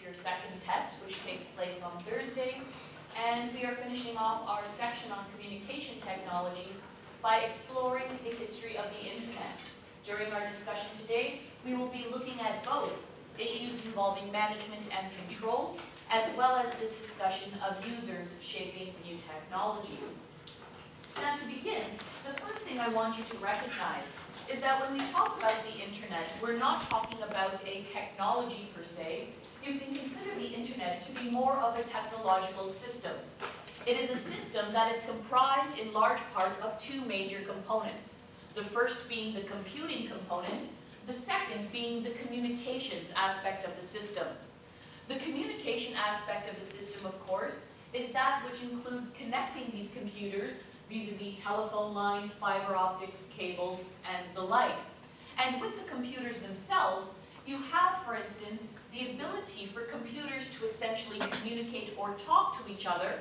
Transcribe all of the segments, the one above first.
your second test, which takes place on Thursday. And we are finishing off our section on communication technologies by exploring the history of the internet. During our discussion today, we will be looking at both issues involving management and control, as well as this discussion of users shaping new technology. Now to begin, the first thing I want you to recognize is that when we talk about the internet, we're not talking about a technology per se. You can consider the internet to be more of a technological system. It is a system that is comprised in large part of two major components. The first being the computing component, the second being the communications aspect of the system. The communication aspect of the system, of course, is that which includes connecting these computers vis-a-vis telephone lines, fiber optics, cables, and the like. And with the computers themselves, you have, for instance, the ability for computers to essentially communicate or talk to each other,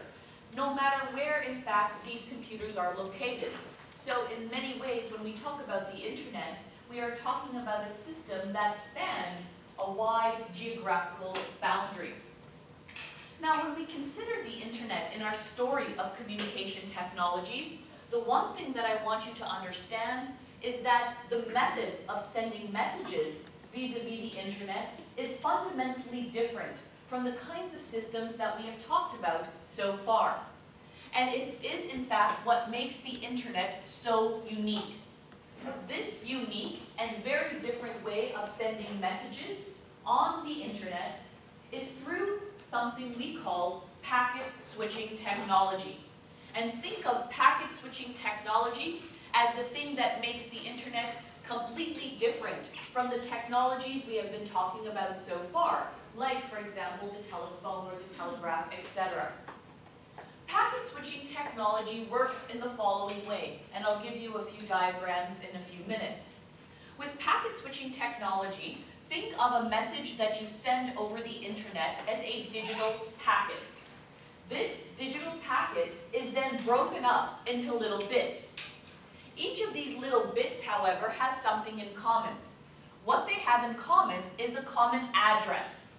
no matter where, in fact, these computers are located. So in many ways, when we talk about the internet, we are talking about a system that spans a wide geographical boundary. Now, when we consider the internet in our story of communication technologies, the one thing that I want you to understand is that the method of sending messages vis-a-vis the internet is fundamentally different from the kinds of systems that we have talked about so far. And it is, in fact, what makes the internet so unique. This unique and very different way of sending messages on the internet is through something we call packet switching technology. And think of packet switching technology as the thing that makes the internet completely different from the technologies we have been talking about so far, like, for example, the telephone or the telegraph, etc. Packet switching technology works in the following way, and I'll give you a few diagrams in a few minutes. With packet switching technology, think of a message that you send over the internet as a digital packet. This digital packet is then broken up into little bits. Each of these little bits, however, has something in common. What they have in common is a common address.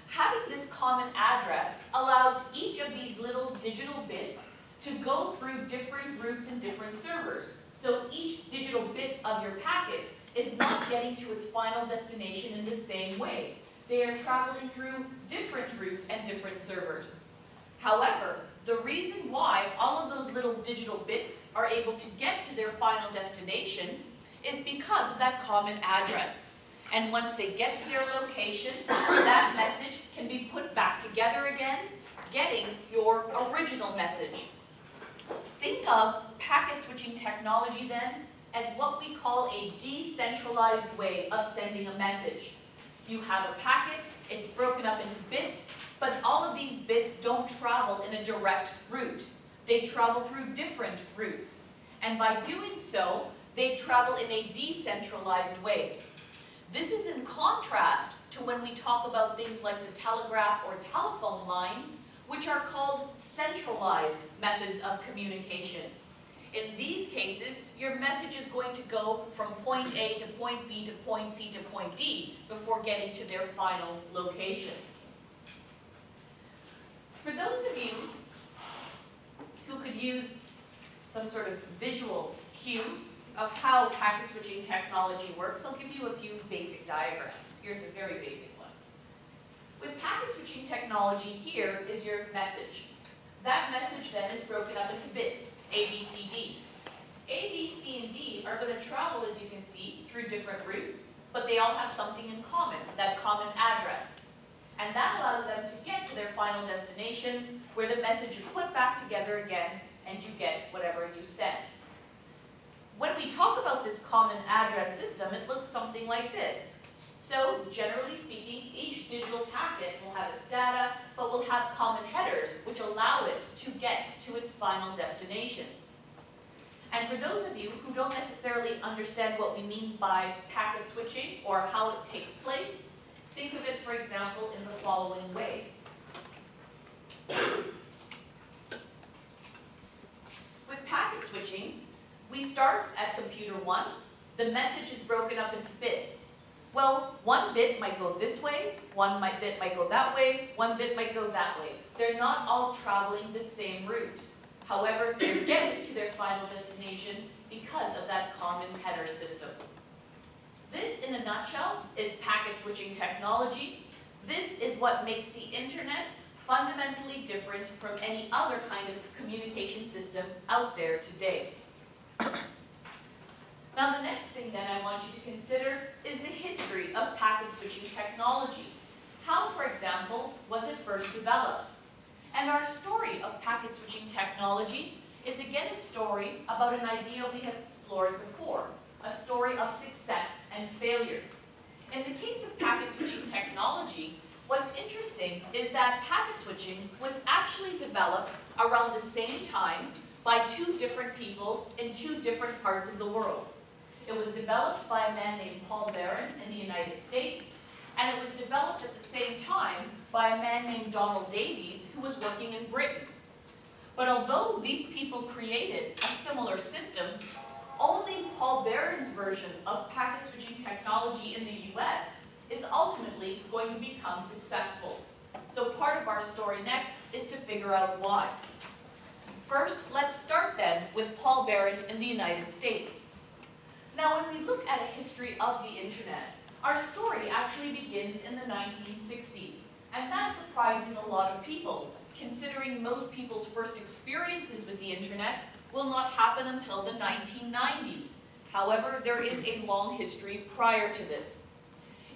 Having this common address allows each of these little digital bits to go through different routes and different servers. So each digital bit of your packet is not getting to its final destination in the same way. They are traveling through different routes and different servers. However, the reason why all of those little digital bits are able to get to their final destination is because of that common address. And once they get to their location, that message can be put back together again, getting your original message. Think of packet switching technology then as what we call a decentralized way of sending a message. You have a packet, it's broken up into bits, but all of these bits don't travel in a direct route. They travel through different routes. And by doing so, they travel in a decentralized way. This is in contrast to when we talk about things like the telegraph or telephone lines, which are called centralized methods of communication. In these cases, your message is going to go from point A to point B to point C to point D before getting to their final location. For those of you who could use some sort of visual cue of how packet switching technology works, I'll give you a few basic diagrams. Here's a very basic one. With packet switching technology, here is your message. That message then is broken up into bits, A, B, C, D. A, B, C, and D are going to travel, as you can see, through different routes, but they all have something in common, that common address. And that allows them to get to their final destination, where the message is put back together again, and you get whatever you sent. When we talk about this common address system, it looks something like this. So, generally speaking, each digital packet will have its data, but will have common headers, which allow it to get to its final destination. And for those of you who don't necessarily understand what we mean by packet switching or how it takes place, think of it, for example, in the following way. With packet switching, we start at computer 1. The message is broken up into bits. Well, one bit might go this way, one bit might go that way, one bit might go that way. They're not all traveling the same route. However, they're getting to their final destination because of that common header system. This, in a nutshell, is packet switching technology. This is what makes the internet fundamentally different from any other kind of communication system out there today. Now, the next thing then I want you to consider is the history of packet switching technology. How, for example, was it first developed? And our story of packet switching technology is again a story about an idea we have explored before, a story of success and failure. In the case of packet switching technology, what's interesting is that packet switching was actually developed around the same time by two different people in two different parts of the world. It was developed by a man named Paul Baran in the United States, and it was developed at the same time by a man named Donald Davies, who was working in Britain. But although these people created a similar system, only Paul Baran's version of packet switching technology in the US is ultimately going to become successful. So part of our story next is to figure out why. First, let's start then with Paul Baran in the United States. Now, when we look at a history of the internet, our story actually begins in the 1960s, and that surprises a lot of people, considering most people's first experiences with the internet will not happen until the 1990s. However, there is a long history prior to this.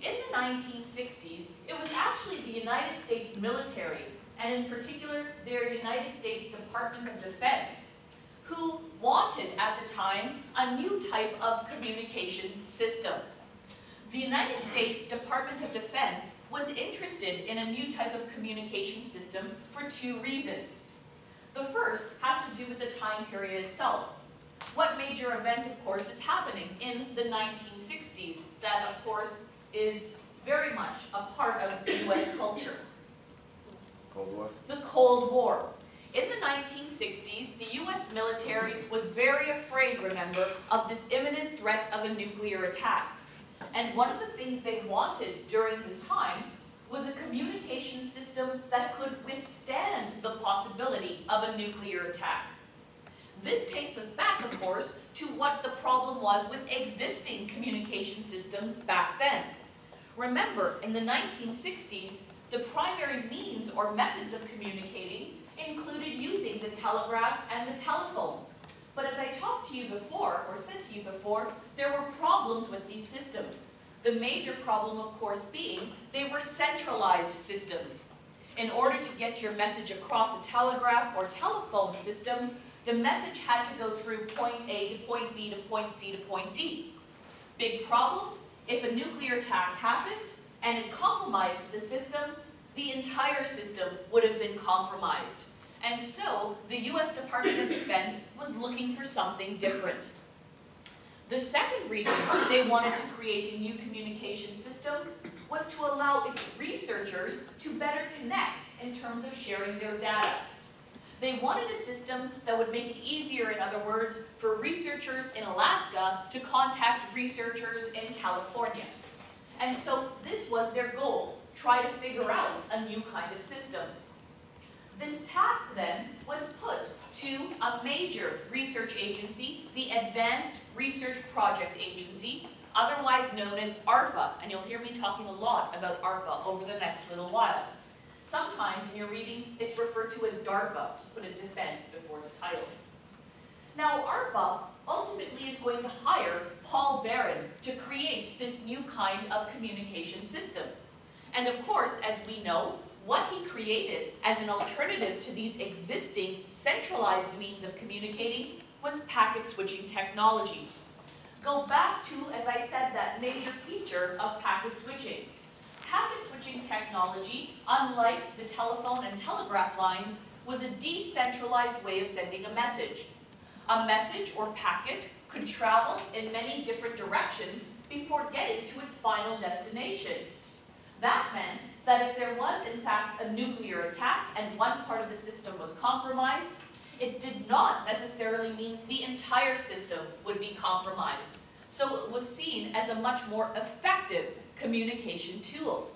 In the 1960s, it was actually the United States military, and in particular, their United States Department of Defense, who wanted at the time a new type of communication system. The United States Department of Defense was interested in a new type of communication system for two reasons. The first has to do with the time period itself. What major event, of course, is happening in the 1960s that, of course, is very much a part of US culture? Cold War? The Cold War. In the 1960s, the US military was very afraid, remember, of this imminent threat of a nuclear attack. And one of the things they wanted during this time was a communication system that could withstand the possibility of a nuclear attack. This takes us back, of course, to what the problem was with existing communication systems back then. Remember, in the 1960s, the primary means or methods of communicating included using the telegraph and the telephone. But as I talked to you before, or said to you before, there were problems with these systems. The major problem, of course, being they were centralized systems. In order to get your message across a telegraph or telephone system, the message had to go through point A to point B to point C to point D. Big problem, if a nuclear attack happened and it compromised the system, the entire system would have been compromised. And so, the US Department of Defense was looking for something different. The second reason they wanted to create a new communication system was to allow its researchers to better connect in terms of sharing their data. They wanted a system that would make it easier, in other words, for researchers in Alaska to contact researchers in California. And so this was their goal, try to figure out a new kind of system. This task then was put to a major research agency, the Advanced Research Project Agency, otherwise known as ARPA, and you'll hear me talking a lot about ARPA over the next little while. Sometimes in your readings, it's referred to as DARPA, just put a defense before the title. Now, ARPA ultimately is going to hire Paul Baran to create this new kind of communication system. And of course, as we know, what he created as an alternative to these existing centralized means of communicating was packet switching technology. Go back to, as I said, that major feature of packet switching. Packet switching technology, unlike the telephone and telegraph lines, was a decentralized way of sending a message. A message or packet could travel in many different directions before getting to its final destination. That meant that if there was, in fact, a nuclear attack and one part of the system was compromised, it did not necessarily mean the entire system would be compromised. So it was seen as a much more effective communication tool.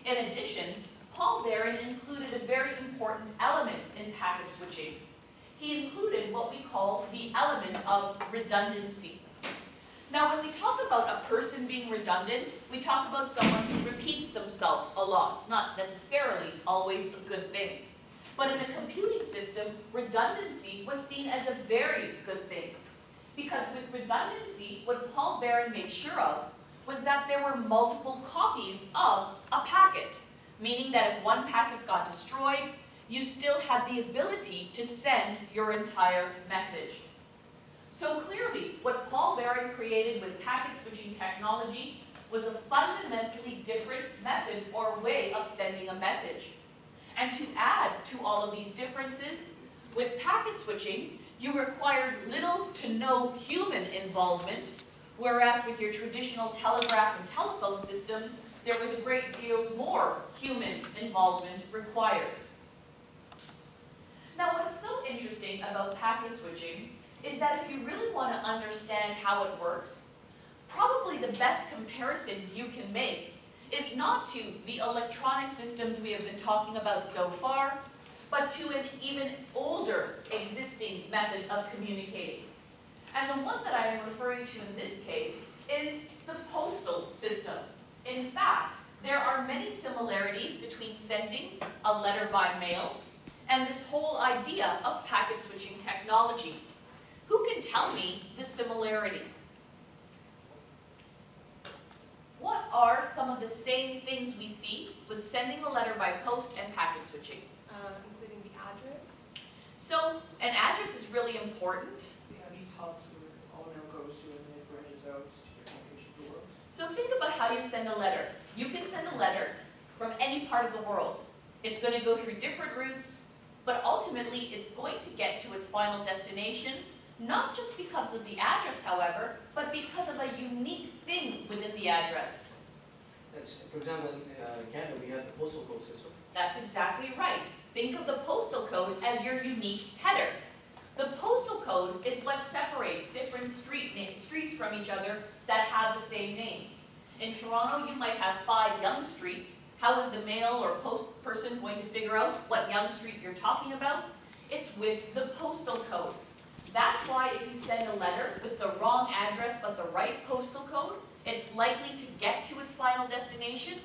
In addition, Paul Baran included a very important element in packet switching. He included what we call the element of redundancy. Now, when we talk about a person being redundant, we talk about someone who repeats themselves a lot, not necessarily always a good thing. But in a computing system, redundancy was seen as a very good thing. Because with redundancy, what Paul Baran made sure of was that there were multiple copies of a packet, meaning that if one packet got destroyed, you still had the ability to send your entire message. So clearly, what Paul Baran created with packet switching technology was a fundamentally different method or way of sending a message. And to add to all of these differences, with packet switching, you required little to no human involvement, whereas with your traditional telegraph and telephone systems, there was a great deal more human involvement required. Now, what is so interesting about packet switching is that if you really want to understand how it works, probably the best comparison you can make is not to the electronic systems we have been talking about so far, but to an even older existing method of communicating. And the one that I am referring to in this case is the postal system. In fact, there are many similarities between sending a letter by mail and this whole idea of packet switching technology. Who can tell me the similarity? What are some of the same things we see with sending a letter by post and packet switching? Including the address. So, an address is really important. We have these hubs where all mail goes to and then it branches out to different locations of the world. So think about how you send a letter. You can send a letter from any part of the world. It's going to go through different routes, but ultimately it's going to get to its final destination, not just because of the address, however, but because of a unique thing within the address. That's, for example, in Canada, we have the postal code system. That's exactly right. Think of the postal code as your unique header. The postal code is what separates different streets from each other that have the same name. In Toronto, you might have 5 Yonge streets. How is the mail or post person going to figure out what Yonge street you're talking about? It's with the postal code. That's why if you send a letter with the wrong address but the right postal code, it's likely to get to its final destination.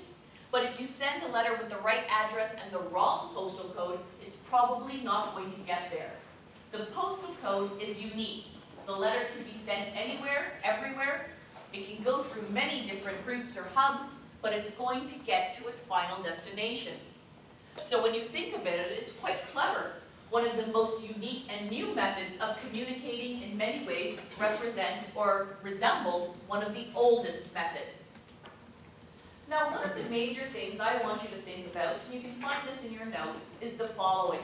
But if you send a letter with the right address and the wrong postal code, it's probably not going to get there. The postal code is unique. The letter can be sent anywhere, everywhere. It can go through many different routes or hubs, but it's going to get to its final destination. So when you think of it, it's quite clever. One of the most unique and new methods of communicating in many ways represents or resembles one of the oldest methods. Now, one of the major things I want you to think about, and you can find this in your notes, is the following.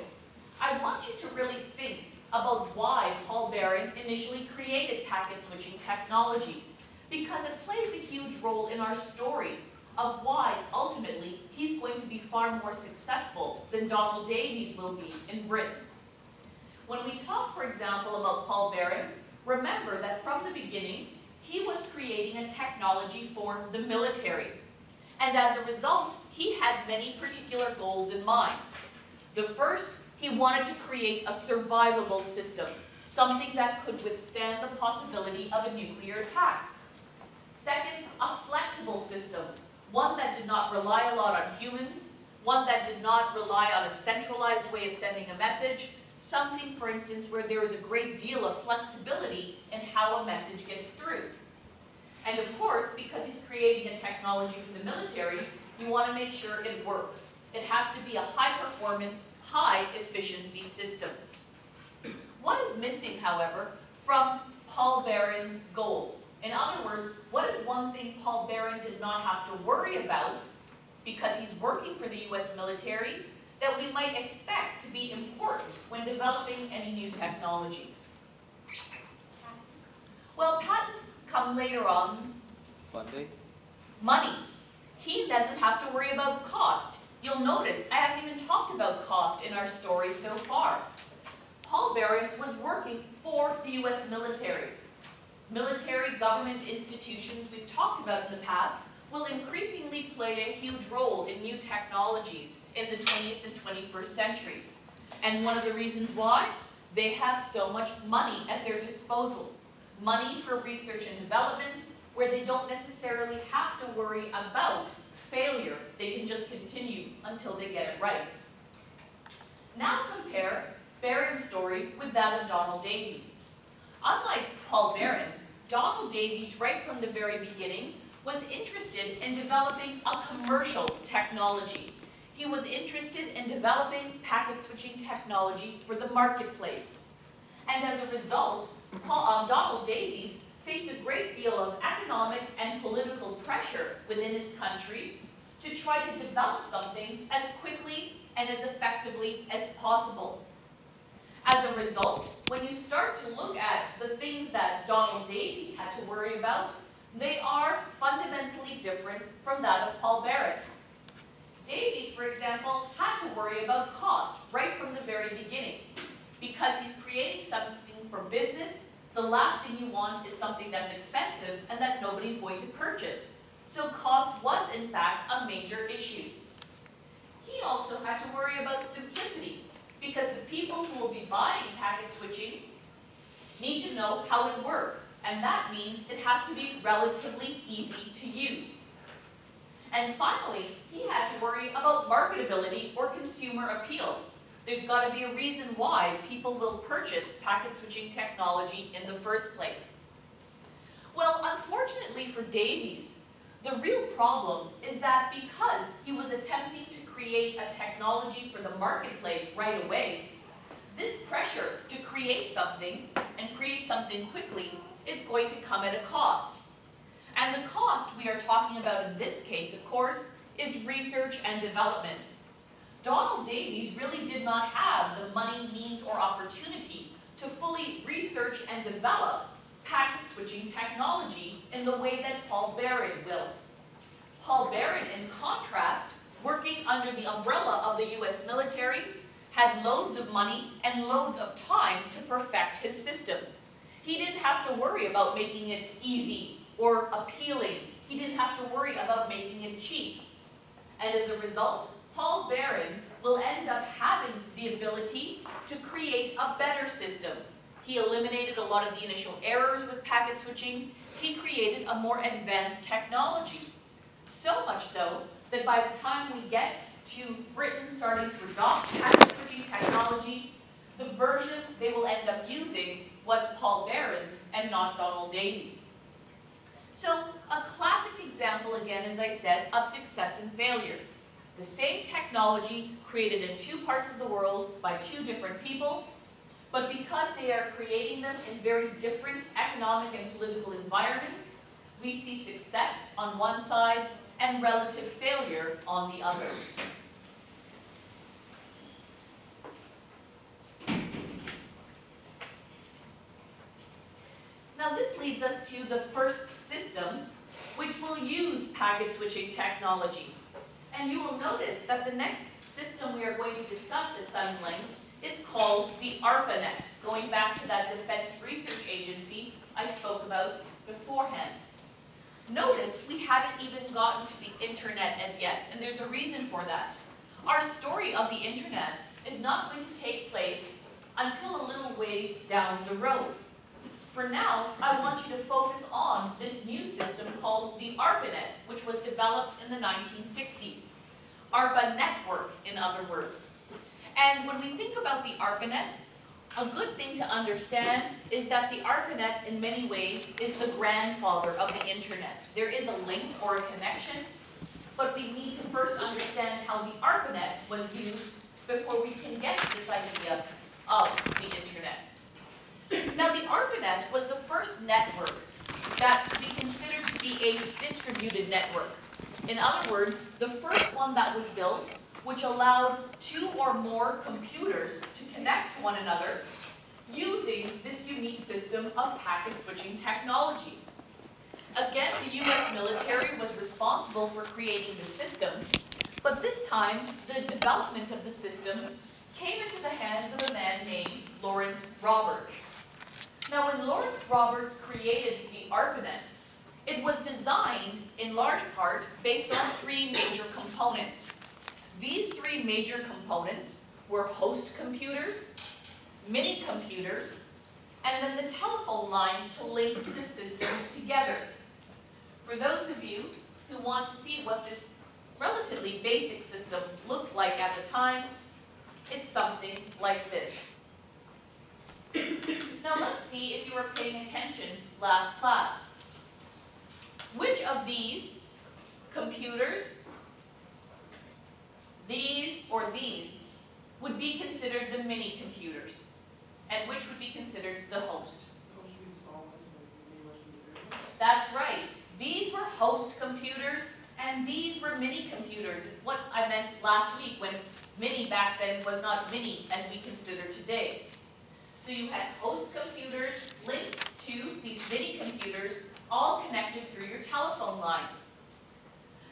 I want you to really think about why Paul Baran initially created packet switching technology, because it plays a huge role in our story of why, ultimately, he's going to be far more successful than Donald Davies will be in Britain. When we talk, for example, about Paul Baran, remember that from the beginning, he was creating a technology for the military. And as a result, he had many particular goals in mind. The first, he wanted to create a survivable system, something that could withstand the possibility of a nuclear attack. Second, a flexible system, one that did not rely a lot on humans, one that did not rely on a centralized way of sending a message, something, for instance, where there is a great deal of flexibility in how a message gets through. And of course, because he's creating a technology for the military, you want to make sure it works. It has to be a high-performance, high-efficiency system. What is missing, however, from Paul Baran's goals? In other words, what is one thing Paul Baran did not have to worry about, because he's working for the US military, that we might expect to be important when developing any new technology? Well, patents come later on. Funding? Money. He doesn't have to worry about cost. You'll notice I haven't even talked about cost in our story so far. Paul Baran was working for the US military. Military government institutions we've talked about in the past will increasingly play a huge role in new technologies in the 20th and 21st centuries. And one of the reasons why? They have so much money at their disposal. Money for research and development, where they don't necessarily have to worry about failure. They can just continue until they get it right. Now compare Barron's story with that of Donald Davies. Unlike Paul Barron, Donald Davies, right from the very beginning, was interested in developing a commercial technology. He was interested in developing packet switching technology for the marketplace. And as a result, Donald Davies faced a great deal of economic and political pressure within his country to try to develop something as quickly and as effectively as possible. As a result, when you start to look at the things that Donald Davies had to worry about, they are fundamentally different from that of Paul Barron. Davies, for example, had to worry about cost right from the very beginning. Because he's creating something for business, the last thing you want is something that's expensive and that nobody's going to purchase. So cost was, in fact, a major issue. He also had to worry about simplicity, because the people who will be buying packet switching need to know how it works, and that means it has to be relatively easy to use. And finally, he had to worry about marketability or consumer appeal. There's got to be a reason why people will purchase packet switching technology in the first place. Well, unfortunately for Davies, the real problem is that because he was attempting to create a technology for the marketplace right away, this pressure to create something, and create something quickly, is going to come at a cost. And the cost we are talking about in this case, of course, is research and development. Donald Davies really did not have the money, means, or opportunity to fully research and develop packet switching technology in the way that Paul Barron will. Paul Barron, in contrast, working under the umbrella of the US military, had loads of money and loads of time to perfect his system. He didn't have to worry about making it easy or appealing. He didn't have to worry about making it cheap. And as a result, Paul Barron will end up having the ability to create a better system. He eliminated a lot of the initial errors with packet switching. He created a more advanced technology. So much so that by the time we get to Britain starting to adopt packet switching technology, the version they will end up using was Paul Barron's and not Donald Davies. So a classic example, again, as I said, of success and failure. The same technology created in two parts of the world by two different people, but because they are creating them in very different economic and political environments, we see success on one side and relative failure on the other. Now this leads us to the first system, which will use packet switching technology. And you will notice that the next system we are going to discuss at some length is called the ARPANET, going back to that Defense Research Agency I spoke about beforehand. Notice we haven't even gotten to the internet as yet, and there's a reason for that. Our story of the internet is not going to take place until a little ways down the road. For now, I want you to focus on this new system called the ARPANET, which was developed in the 1960s. ARPA network, in other words. And when we think about the ARPANET, a good thing to understand is that the ARPANET, in many ways, is the grandfather of the internet. There is a link or a connection, but we need to first understand how the ARPANET was used before we can get to this idea of the internet. Now, the ARPANET was the first network that we consider to be a distributed network. In other words, the first one that was built, which allowed two or more computers to connect to one another using this unique system of packet switching technology. Again, the US military was responsible for creating the system, but this time the development of the system came into the hands of a man named Lawrence Roberts. Now, when Lawrence Roberts created the ARPANET, It was designed in large part based on three major components. These three major components were host computers, mini computers, and then the telephone lines to link the system together. For those of you who want to see what this relatively basic system looked like at the time, it's something like this. Now let's see if you were paying attention last class. Which of these computers, these or these, would be considered the mini computers? And which would be considered the host? Those should be small ones, and the ones should be bigger. That's right. These were host computers, and these were mini computers. What I meant last week when mini back then was not mini as we consider today. So you had host computers linked to these mini computers, all connected through your telephone lines.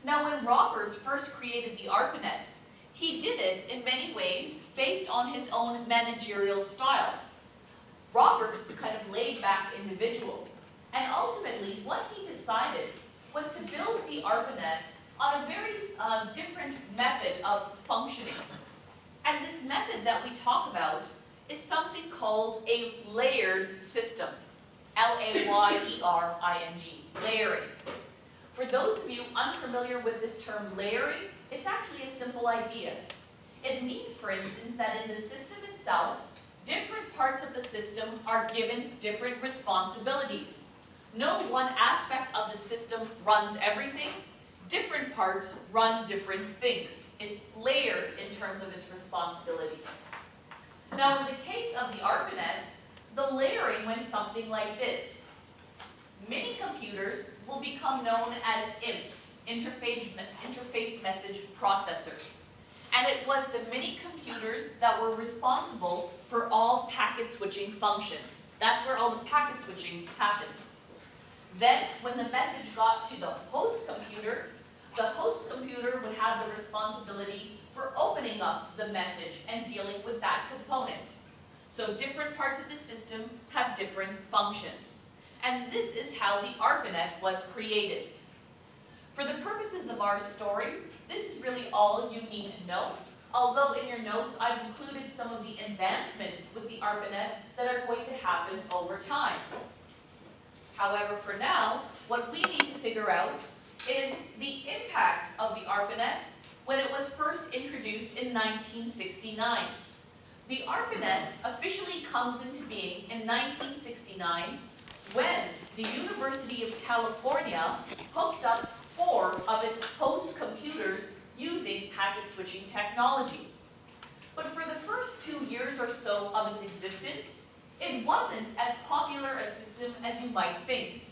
Now when Roberts first created the ARPANET, he did it in many ways based on his own managerial style. Roberts is kind of laid-back individual, and ultimately what he decided was to build the ARPANET on a very different method of functioning. And this method that we talk about is something called a layered system. L-A-Y-E-R-I-N-G, layering. For those of you unfamiliar with this term layering, it's actually a simple idea. It means, for instance, that in the system itself, different parts of the system are given different responsibilities. No one aspect of the system runs everything. Different parts run different things. It's layered in terms of its responsibility. Now, in the case of the ARPANET, the layering went something like this. Mini computers will become known as IMPs, interface message processors. And it was the mini computers that were responsible for all packet switching functions. That's where all the packet switching happens. Then, when the message got to the host computer would have the responsibility for opening up the message and dealing with that component. So different parts of the system have different functions. And this is how the ARPANET was created. For the purposes of our story, this is really all you need to know. Although in your notes, I've included some of the advancements with the ARPANET that are going to happen over time. However, for now, what we need to figure out is the impact of the ARPANET when it was first introduced in 1969. The ARPANET officially comes into being in 1969 when the University of California hooked up 4 of its host computers using packet switching technology. But for the first 2 years or so of its existence, it wasn't as popular a system as you might think.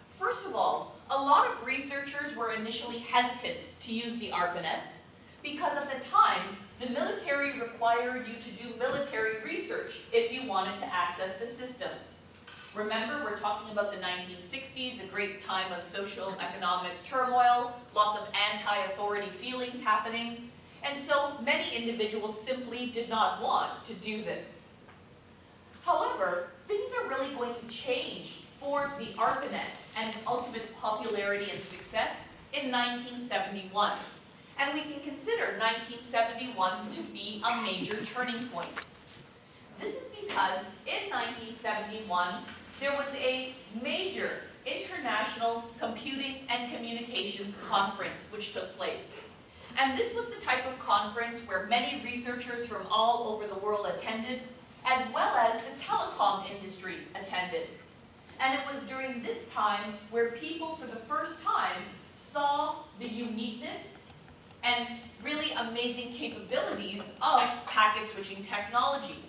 First of all, a lot of researchers were initially hesitant to use the ARPANET because at the time, the military required you to do military research if you wanted to access the system. Remember, we're talking about the 1960s, a great time of social economic turmoil, lots of anti-authority feelings happening, and so many individuals simply did not want to do this. However, things are really going to change for the ARPANET and its ultimate popularity and success in 1971. And we can consider 1971 to be a major turning point. This is because in 1971, there was a major international computing and communications conference which took place. And this was the type of conference where many researchers from all over the world attended, as well as the telecom industry attended. And it was during this time where people for the first time saw the uniqueness and really amazing capabilities of packet switching technology.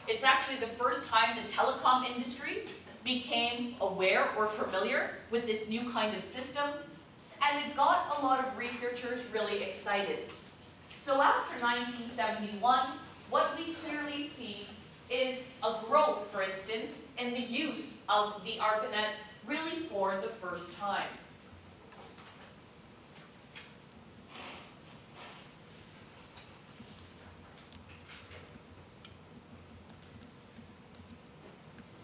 It's actually the first time the telecom industry became aware or familiar with this new kind of system, and it got a lot of researchers really excited. So after 1971, what we clearly see is a growth, for instance, in the use of the ARPANET really for the first time.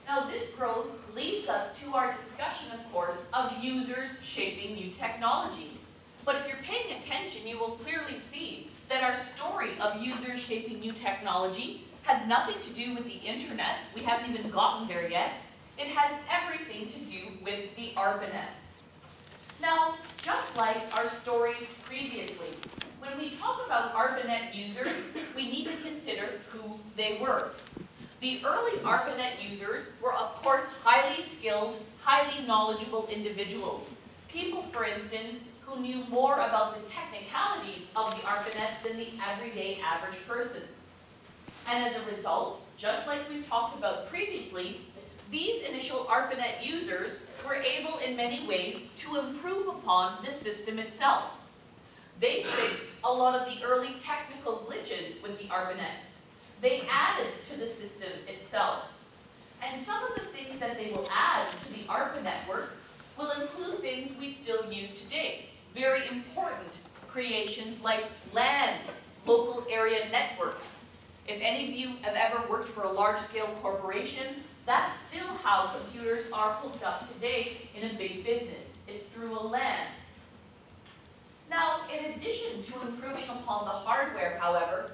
Now Now this growth leads us to our discussion, of course, of users shaping new technology. But if you're paying attention, you will clearly see that our story of users shaping new technology has nothing to do with the internet. We haven't even gotten there yet. It has everything to do with the ARPANET. Now, just like our stories previously, when we talk about ARPANET users, we need to consider who they were. The early ARPANET users were, of course, highly skilled, highly knowledgeable individuals. People, for instance, who knew more about the technicalities of the ARPANET than the everyday average person. And as a result, just like we've talked about previously, these initial ARPANET users were able in many ways to improve upon the system itself. They fixed a lot of the early technical glitches with the ARPANET. They added to the system itself. And some of the things that they will add to the ARPA network will include things we still use today. Very important creations like LAN, local area networks. If any of you have ever worked for a large-scale corporation, that's still how computers are hooked up today in a big business. It's through a LAN. Now, in addition to improving upon the hardware, however,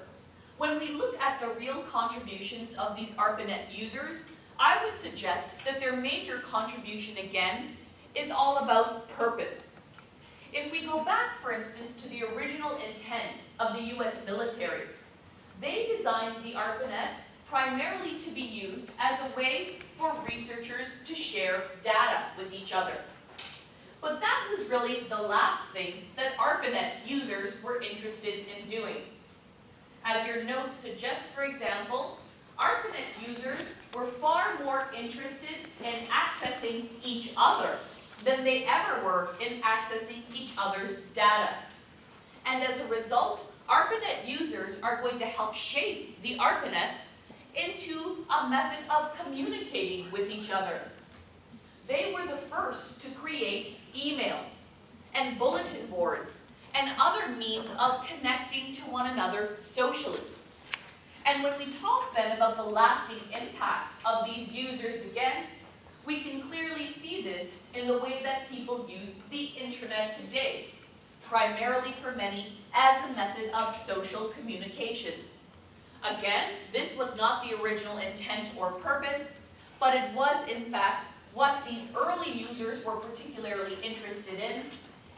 when we look at the real contributions of these ARPANET users, I would suggest that their major contribution, again, is all about purpose. If we go back, for instance, to the original intent of the US military, they designed the ARPANET primarily to be used as a way for researchers to share data with each other. But that was really the last thing that ARPANET users were interested in doing. As your notes suggest, for example, ARPANET users were far more interested in accessing each other than they ever were in accessing each other's data. And as a result, ARPANET users are going to help shape the ARPANET into a method of communicating with each other. They were the first to create email and bulletin boards and other means of connecting to one another socially. And when we talk then about the lasting impact of these users again, we can clearly see this in the way that people use the internet today, primarily for many as a method of social communications. Again, this was not the original intent or purpose, but it was in fact what these early users were particularly interested in,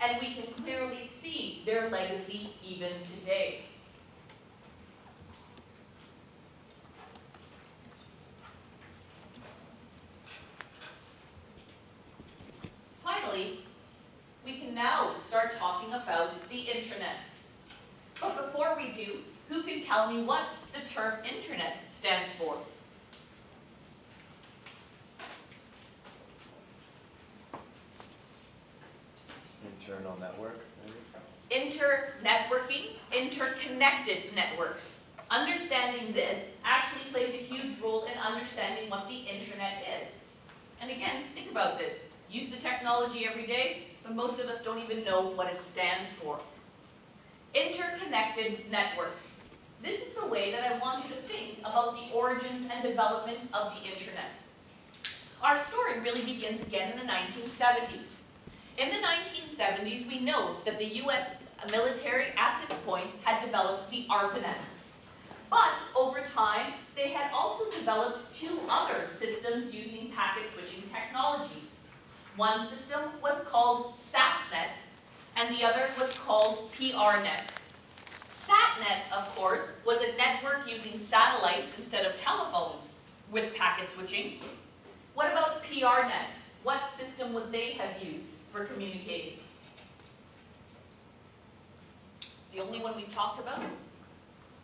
and we can clearly see their legacy even today. Finally, we can now start talking about the internet. But before we do, who can tell me what the term internet stands for? Internal network, maybe? Inter-networking, interconnected networks. Understanding this actually plays a huge role in understanding what the internet is. And again, think about this. Use the technology every day, but most of us don't even know what it stands for. Interconnected networks. This is the way that I want you to think about the origins and development of the internet. Our story really begins again in the 1970s. In the 1970s, we know that the US military at this point had developed the ARPANET. But over time, they had also developed two other systems using packet switching technology. One system was called SATSNet, and the other was called PRNet. SATNet, of course, was a network using satellites instead of telephones with packet switching. What about PRNet? What system would they have used for communicating? The only one we've talked about?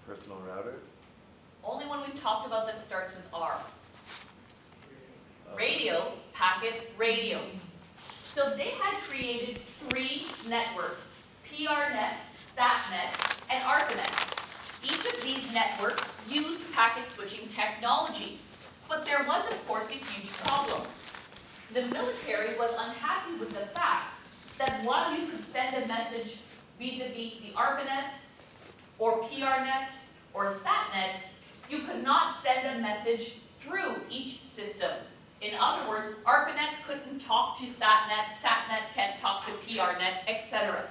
Personal router? Only one we've talked about that starts with R. Radio, packet radio. So they had created three networks, PRNet, SATNet, and ARPANET. Each of these networks used packet switching technology, but there was, of course, a huge problem. The military was unhappy with the fact that while you could send a message vis-a-vis the ARPANET, or PRNet, or SATNet, you could not send a message through each system. In other words, ARPANET couldn't talk to SATNET, SATNET can't talk to PRNet, etc.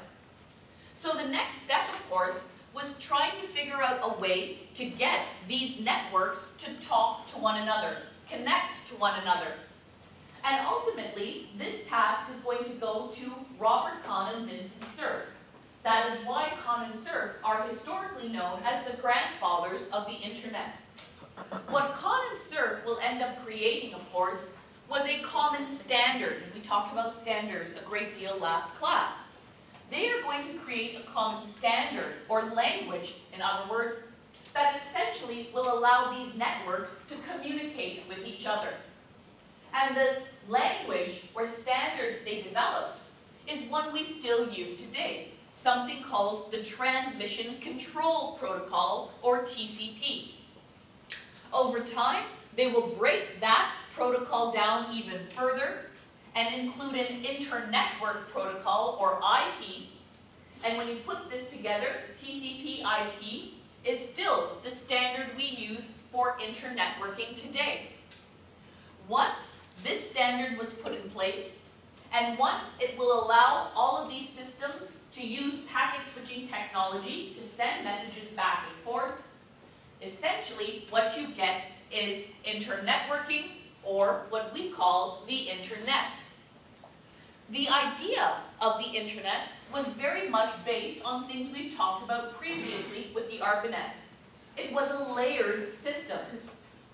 So the next step, of course, was trying to figure out a way to get these networks to talk to one another, connect to one another. And ultimately, this task is going to go to Robert Kahn and Vincent Cerf. That is why Kahn and Cerf are historically known as the grandfathers of the internet. What Kahn and Cerf will end up creating, of course, was a common standard. We talked about standards a great deal last class. They are going to create a common standard, or language, in other words, that essentially will allow these networks to communicate with each other. And the language or standard they developed is one we still use today, something called the Transmission Control Protocol, or TCP. Over time, they will break that protocol down even further and include an internetwork protocol, or IP. And when you put this together, TCP/IP is still the standard we use for internetworking today. Once this standard was put in place, and once it will allow all of these systems to use packet switching technology to send messages back and forth, essentially what you get is internetworking, or what we call the internet. The idea of the internet was very much based on things we've talked about previously with the ARPANET. It was a layered system,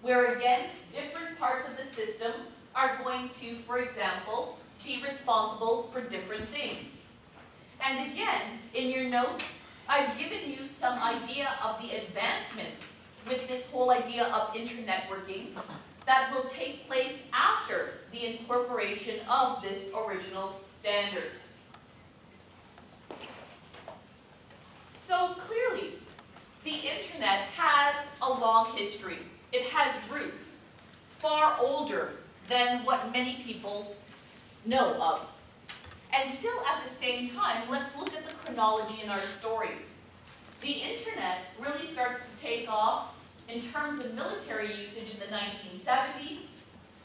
where again, different parts of the system are going to, for example, be responsible for different things. And again, in your notes, I've given you some idea of the advancements with this whole idea of internetworking that will take place after the incorporation of this original standard. So clearly, the internet has a long history. It has roots far older than what many people know of. And still at the same time, let's look at the chronology in our story. The internet really starts to take off in terms of military usage in the 1970s,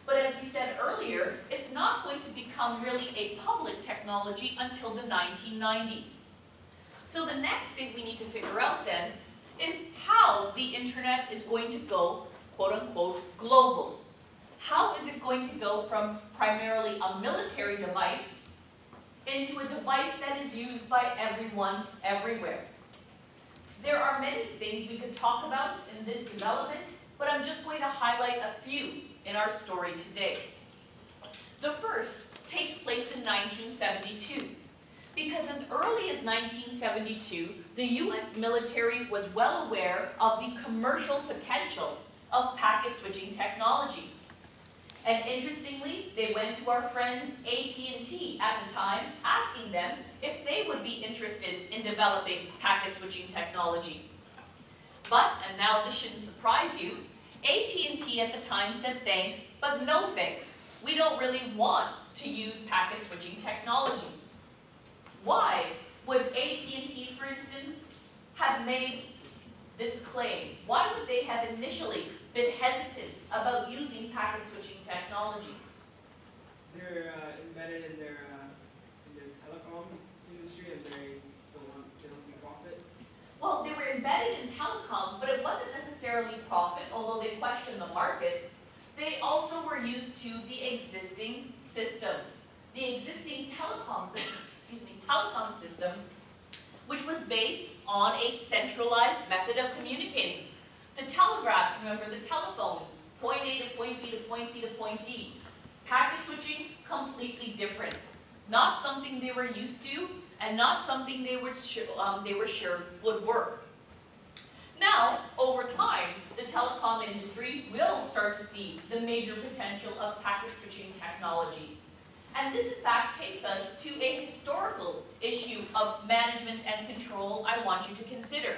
but as we said earlier, it's not going to become really a public technology until the 1990s. So the next thing we need to figure out then is how the internet is going to go, quote unquote, global. How is it going to go from primarily a military device into a device that is used by everyone, everywhere? There are many things we could talk about in this development, but I'm just going to highlight a few in our story today. The first takes place in 1972, because as early as 1972, the US military was well aware of the commercial potential of packet switching technology. And interestingly, they went to our friends AT&T at the time, asking them if they would be interested in developing packet switching technology. But, and now this shouldn't surprise you, AT&T at the time said thanks, but no thanks. We don't really want to use packet switching technology. Why would AT&T, for instance, have made this claim? Why would they have initially been hesitant about using packet switching technology? They're embedded in their telecom industry, and they don't see profit. Well, they were embedded in telecom, but it wasn't necessarily profit, although they questioned the market. They also were used to the existing system, the existing telecom system, which was based on a centralized method of communicating. The telegraphs, remember the telephones, point A to point B to point C to point D. Packet switching, completely different. Not something they were used to, and not something they were sure would work. Now, over time, the telecom industry will start to see the major potential of packet switching technology. And this, in fact, takes us to a historical issue of management and control I want you to consider.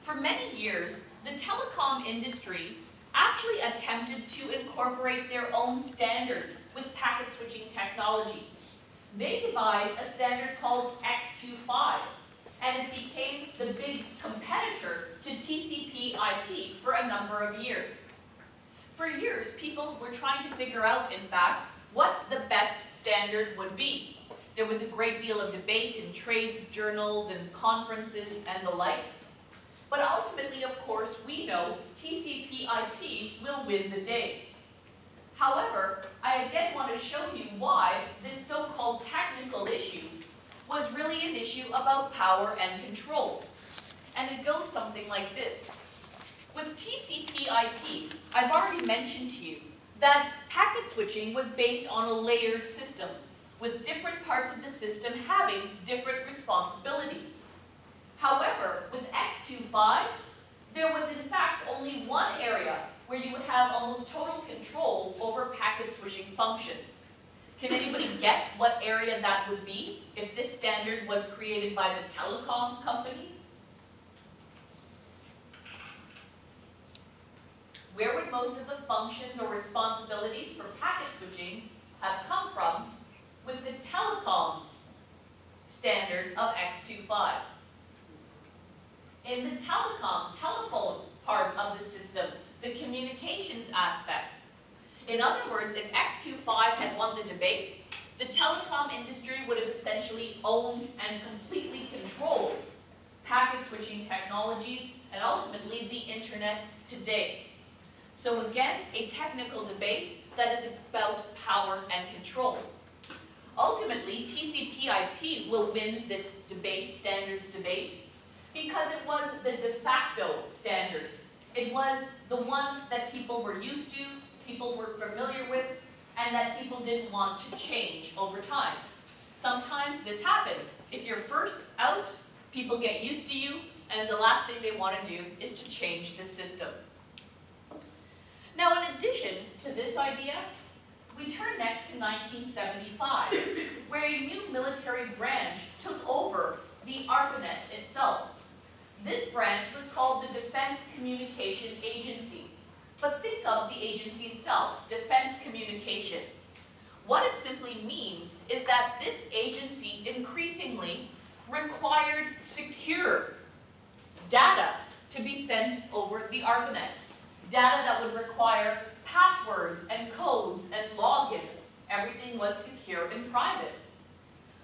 For many years, the telecom industry actually attempted to incorporate their own standard with packet switching technology. They devised a standard called X25, and it became the big competitor to TCP/IP for a number of years. For years, people were trying to figure out, in fact, what the best standard would be. There was a great deal of debate in trades journals and conferences and the like. But ultimately, of course, we know TCP/IP will win the day. However, I again want to show you why this so-called technical issue was really an issue about power and control. And it goes something like this. With TCP/IP, I've already mentioned to you that packet switching was based on a layered system, with different parts of the system having different responsibilities. However, with X25, there was in fact only one area where you would have almost total control over packet switching functions. Can anybody guess what area that would be if this standard was created by the telecom companies? Where would most of the functions or responsibilities for packet switching have come from with the telecoms standard of X25? In the telephone part of the system, the communications aspect. In other words, if X25 had won the debate, the telecom industry would have essentially owned and completely controlled packet switching technologies and ultimately the internet today. So again, a technical debate that is about power and control. Ultimately, TCP/IP will win this debate, standards debate, because it was the de facto standard. It was the one that people were used to, people were familiar with, and that people didn't want to change over time. Sometimes this happens. If you're first out, people get used to you, and the last thing they want to do is to change the system. Now, in addition to this idea, we turn next to 1975, where a new military branch took over the ARPANET itself. This branch was called the Defense Communication Agency. But think of the agency itself, Defense Communication. What it simply means is that this agency increasingly required secure data to be sent over the ARPANET. Data that would require passwords and codes and logins. Everything was secure and private.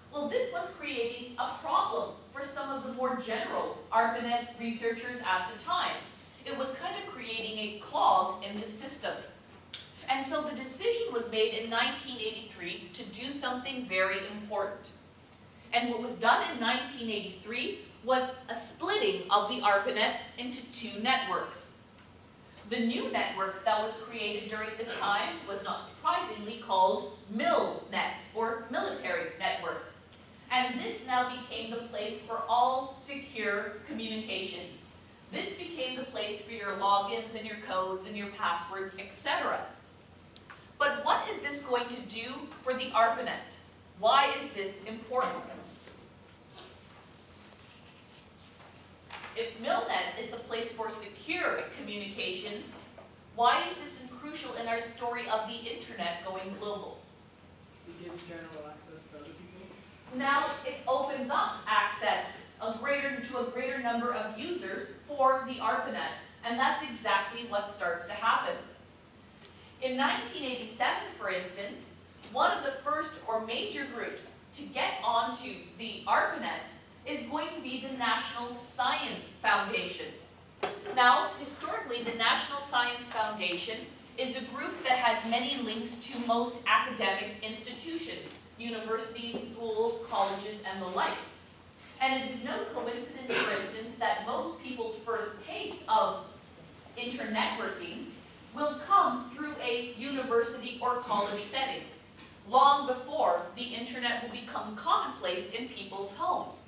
Well, this was creating a problem for some of the more general ARPANET researchers at the time. It was kind of creating a clog in the system. And so the decision was made in 1983 to do something very important. And what was done in 1983 was a splitting of the ARPANET into two networks. The new network that was created during this time was not surprisingly called MILNET, or Military Network. And this now became the place for all secure communications. This became the place for your logins and your codes and your passwords, etc. But what is this going to do for the ARPANET? Why is this important? If MILNET is the place for secure communications, why is this crucial in our story of the internet going global? It gives general access to other people. Now it opens up access to a greater number of users for the ARPANET, and that's exactly what starts to happen. In 1987, for instance, one of the first or major groups to get onto the ARPANET is going to be the National Science Foundation. Now, historically, the National Science Foundation is a group that has many links to most academic institutions, universities, schools, colleges, and the like. And it is no coincidence, for instance, that most people's first taste of internetworking will come through a university or college setting, long before the internet will become commonplace in people's homes.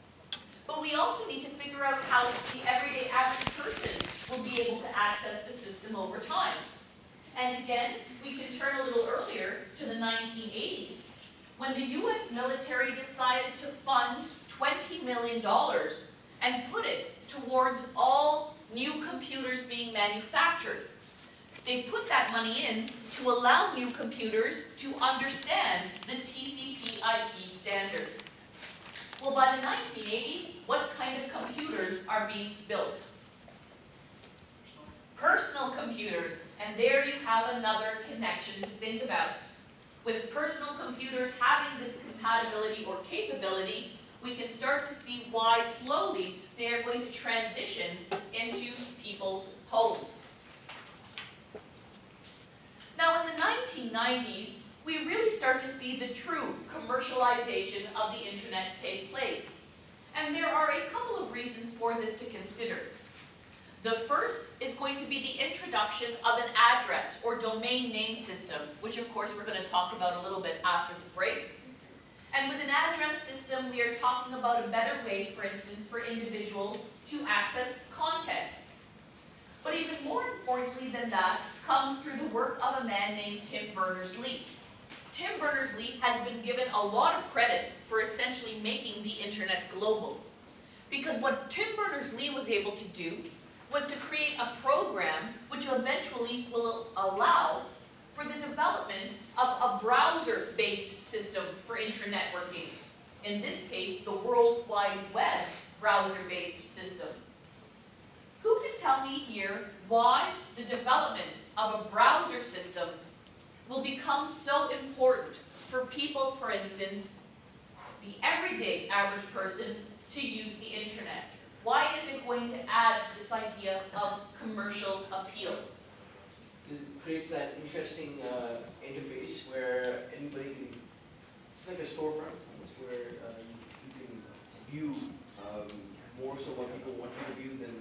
But we also need to figure out how the everyday average person will be able to access the system over time. And again, we can turn a little earlier to the 1980s, when the US military decided to fund $20 million and put it towards all new computers being manufactured. They put that money in to allow new computers to understand the TCP/IP standard. Well, by the 1980s, what kind of computers are being built? personal computers, and there you have another connection to think about. With personal computers having this compatibility or capability, we can start to see why slowly they are going to transition into people's homes. Now in the 1990s, we really start to see the true commercialization of the internet take place. And there are a couple of reasons for this to consider. The first is going to be the introduction of an address or domain name system, which of course we're going to talk about a little bit after the break. And with an address system, we are talking about a better way, for instance, for individuals to access content. But even more importantly than that comes through the work of a man named Tim Berners-Lee. Tim Berners-Lee has been given a lot of credit for essentially making the internet global. Because what Tim Berners-Lee was able to do was to create a program which eventually will allow for the development of a browser-based system for internet networking. In this case, the World Wide Web browser-based system. Who can tell me here why the development of a browser system will become so important for people, for instance, the everyday average person, to use the internet? Why is it going to add to this idea of commercial appeal? It creates that interesting interface where anybody can, it's like a storefront almost, where you can view more so what people want you to view than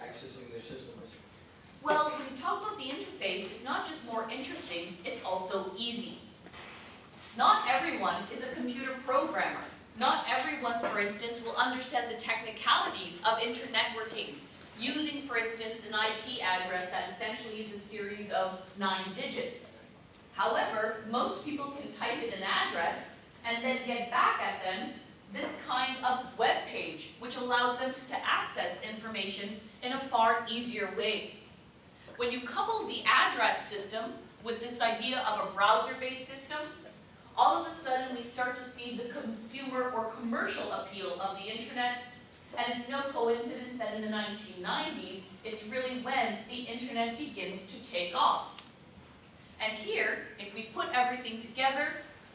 accessing their systems. Well, when we talk about the interface, it's not just more interesting, it's also easy. Not everyone is a computer programmer. Not everyone, for instance, will understand the technicalities of internet networking, using, for instance, an IP address that essentially is a series of 9 digits. However, most people can type in an address and then get back at them this kind of web page, which allows them to access information in a far easier way. When you couple the address system with this idea of a browser-based system, all of a sudden we start to see the consumer or commercial appeal of the internet. And it's no coincidence that in the 1990s, it's really when the internet begins to take off. And here, if we put everything together,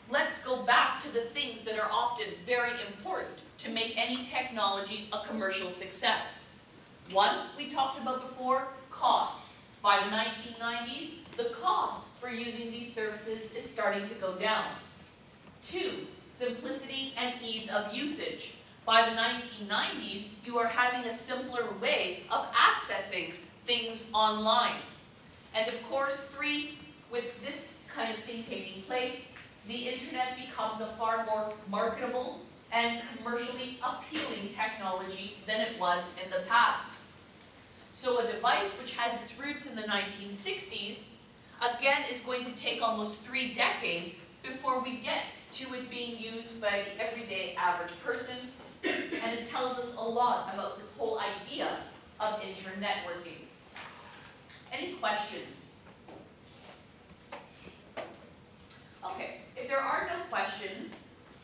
let's go back to the things that are often very important to make any technology a commercial success. One, we talked about before, cost. By the 1990s, the cost for using these services is starting to go down. 2, simplicity and ease of usage. By the 1990s, you are having a simpler way of accessing things online. And of course, 3, with this kind of thing taking place, the internet becomes a far more marketable and commercially appealing technology than it was in the past. So a device which has its roots in the 1960s, again, is going to take almost 3 decades before we get to it being used by the everyday average person. And it tells us a lot about this whole idea of internet networking. Any questions? Okay, if there are no questions,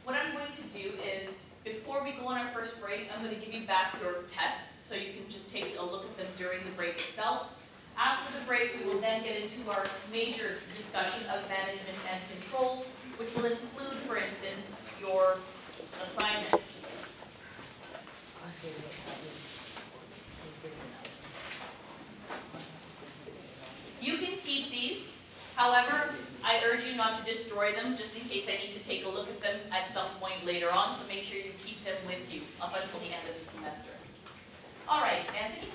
what I'm going to do is, before we go on our first break, I'm going to give you back your test, so you can just take a look at them during the break itself. After the break, we will then get into our major discussion of management and control, which will include, for instance, your assignment. You can keep these. However, I urge you not to destroy them, just in case I need to take a look at them at some point later on, so make sure you keep them with you up until the end of the semester. All right, Anthony?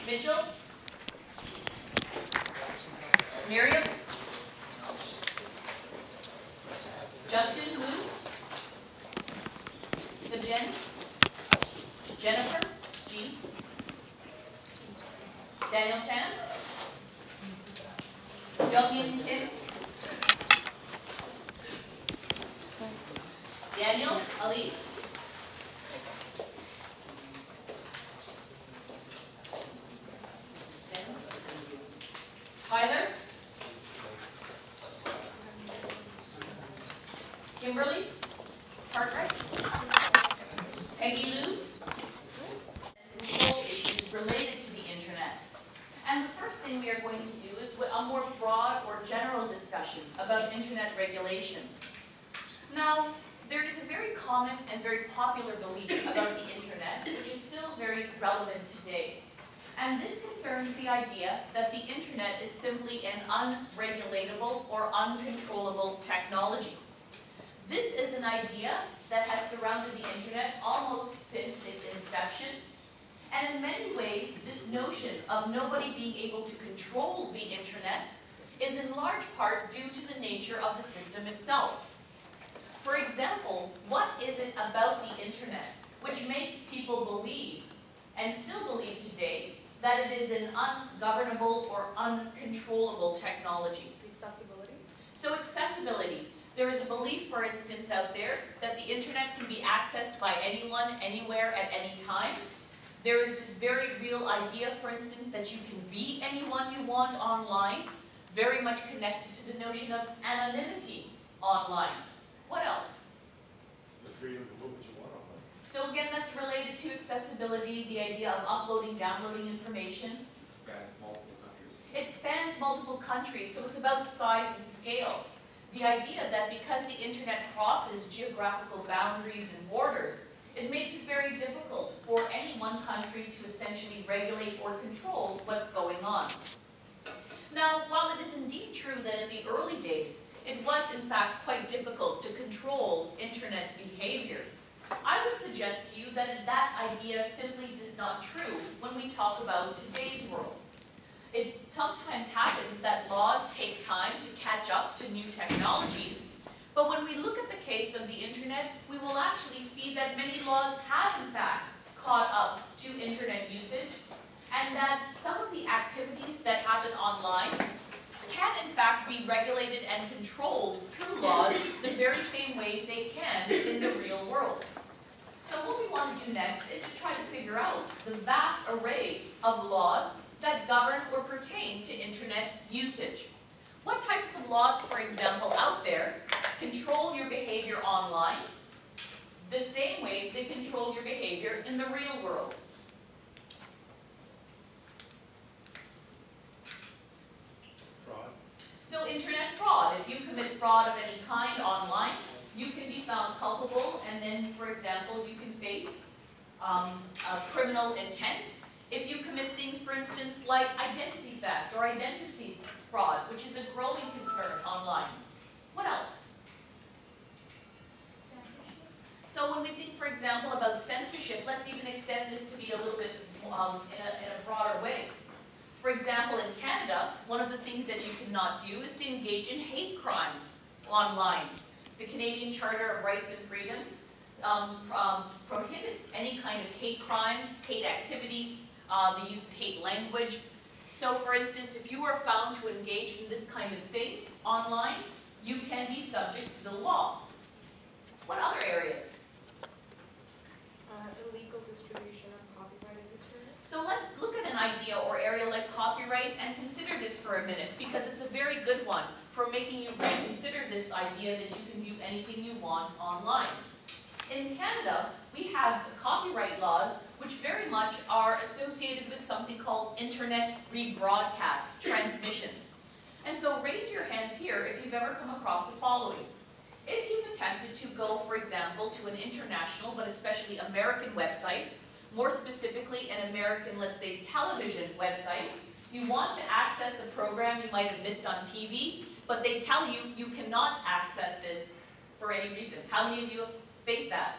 Mitchell? Miriam? Justin, who? Jen? Jennifer? Jean? Daniel Chan? Youngin Kim? Daniel? Ali? Tyler? Kimberly? Cartwright? Peggy Lou? Control issues related to the internet. thing we are going to do is a more broad or general discussion about internet regulation. Now, there is a very common and very popular belief about the internet, which is still very relevant today. And this concerns the idea that the internet is simply an unregulatable or uncontrollable technology. This is an idea that has surrounded the internet almost since its inception. And in many ways, this notion of nobody being able to control the internet is in large part due to the nature of the system itself. For example, what is it about the internet which makes people believe, and still believe today, that it is an ungovernable or uncontrollable technology? Accessibility. So accessibility. There is a belief, for instance, out there that the internet can be accessed by anyone, anywhere, at any time. There is this very real idea, for instance, that you can be anyone you want online, very much connected to the notion of anonymity online. What else? The freedom to do what you want online. So again, that's related to accessibility, the idea of uploading, downloading information. It spans multiple countries. It spans multiple countries, so it's about size and scale. The idea that because the internet crosses geographical boundaries and borders, it makes it very difficult for any one country to essentially regulate or control what's going on. Now, while it is indeed true that in the early days, it was in fact quite difficult to control internet behavior, I would suggest to you that that idea simply is not true when we talk about today's world. It sometimes happens that laws take time to catch up to new technologies, but when we look at the case of the internet, we will actually see that many laws have in fact caught up to internet usage, and that some of the activities that happen online can in fact be regulated and controlled through laws the very same ways they can in the real world. So what we want to do next is to try to figure out the vast array of laws that govern or pertain to internet usage. What types of laws, for example, out there control your behavior online the same way they control your behavior in the real world? Fraud. So internet fraud. If you commit fraud of any kind online, you can be found culpable, and then, for example, you can face a criminal intent. If you commit things, for instance, like identity theft or identity fraud, which is a growing concern online. What else? Censorship. So when we think, for example, about censorship, let's even extend this to be a little bit in a broader way. For example, in Canada, one of the things that you cannot do is to engage in hate crimes online. The Canadian Charter of Rights and Freedoms prohibits any kind of hate crime, hate activity, the use of hate language. So for instance, if you are found to engage in this kind of thing online, you can be subject to the law. What other areas? Illegal distribution of copyrighted material. So let's look at an idea or area like copyright and consider this for a minute, because it's a very good one for making you reconsider this idea that you can view anything you want online. In Canada, we have copyright laws which very much are associated with something called internet rebroadcast transmissions. And so raise your hands here if you've ever come across the following. If you've attempted to go, for example, to an international, but especially American website, more specifically an American, let's say, television website, you want to access a program you might have missed on TV, but they tell you you cannot access it for any reason. How many of you have faced that?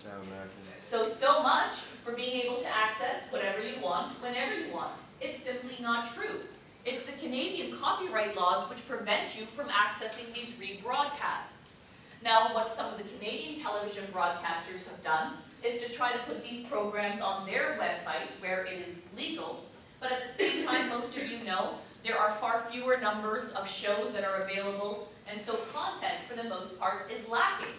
Now American. So much for being able to access whatever you want, whenever you want. It's simply not true. It's the Canadian copyright laws which prevent you from accessing these rebroadcasts. Now, what some of the Canadian television broadcasters have done is to try to put these programs on their website where it is legal, but at the same time, most of you know, there are far fewer numbers of shows that are available, and so content, for the most part, is lacking.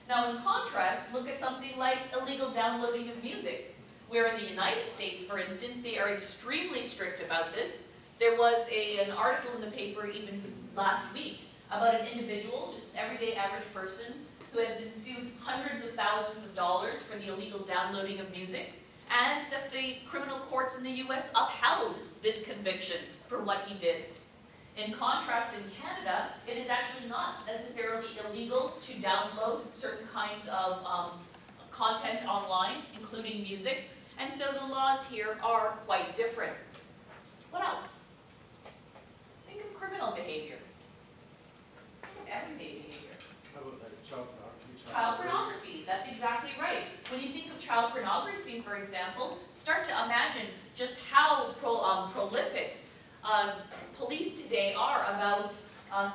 Now, in contrast, look at something like illegal downloading of music, where in the United States, for instance, they are extremely strict about this. There was an article in the paper even last week about an individual, just an everyday average person, who has been sued hundreds of thousands of dollars for the illegal downloading of music. and that the criminal courts in the US upheld this conviction for what he did. In contrast, in Canada, it is actually not necessarily illegal to download certain kinds of content online, including music, and so the laws here are quite different. What else? Think of criminal behavior. Think of everyday behavior. How about like child pornography? Child pornography, that's exactly right. When you think of child pornography, for example, start to imagine just how prolific police today are about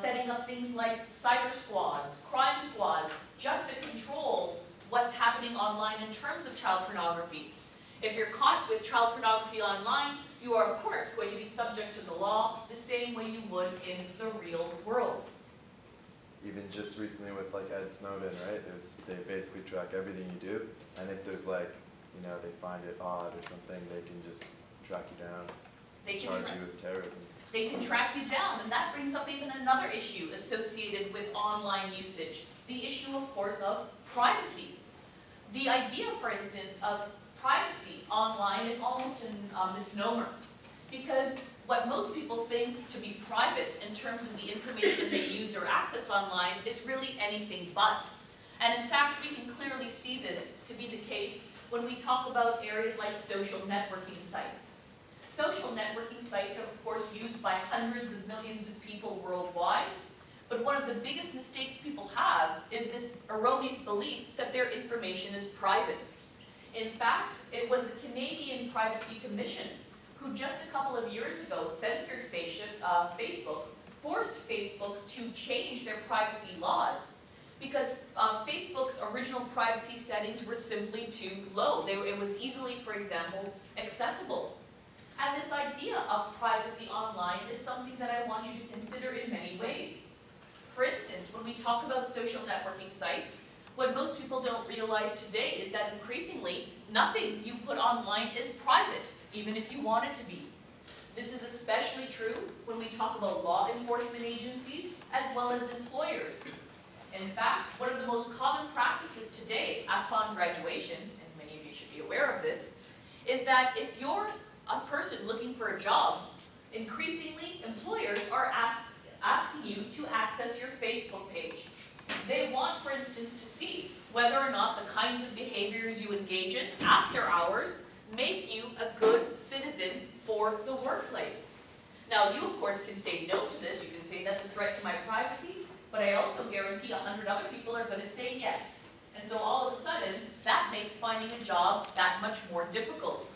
setting up things like cyber squads, crime squads, just to control what's happening online in terms of child pornography. If you're caught with child pornography online, you are of course going to be subject to the law the same way you would in the real world. Even just recently with like Ed Snowden, right? They basically track everything you do, and if there's like, you know, they find it odd or something, they can just track you down, They can charge tra- you with terrorism. They can track you down, and that brings up even another issue associated with online usage. The issue, of course, of privacy. The idea, for instance, of privacy online is almost a misnomer, because what most people think to be private in terms of the information they use or access online is really anything but. And in fact, we can clearly see this to be the case when we talk about areas like social networking sites. Social networking sites are, of course, used by hundreds of millions of people worldwide, but one of the biggest mistakes people have is this erroneous belief that their information is private. In fact, it was the Canadian Privacy Commission who just a couple of years ago censored Facebook, forced Facebook to change their privacy laws because Facebook's original privacy settings were simply too low. It was easily, for example, accessible. And this idea of privacy online is something that I want you to consider in many ways. For instance, when we talk about social networking sites, what most people don't realize today is that increasingly, nothing you put online is private, even if you want it to be. This is especially true when we talk about law enforcement agencies as well as employers. In fact, one of the most common practices today upon graduation, and many of you should be aware of this, is that if you're a person looking for a job, increasingly employers are asking you to access your Facebook page. They want, for instance, to see whether or not the kinds of behaviors you engage in after hours make you a good citizen for the workplace. Now, you of course can say no to this. You can say that's a threat to my privacy, but I also guarantee 100 other people are going to say yes. And so all of a sudden, that makes finding a job that much more difficult.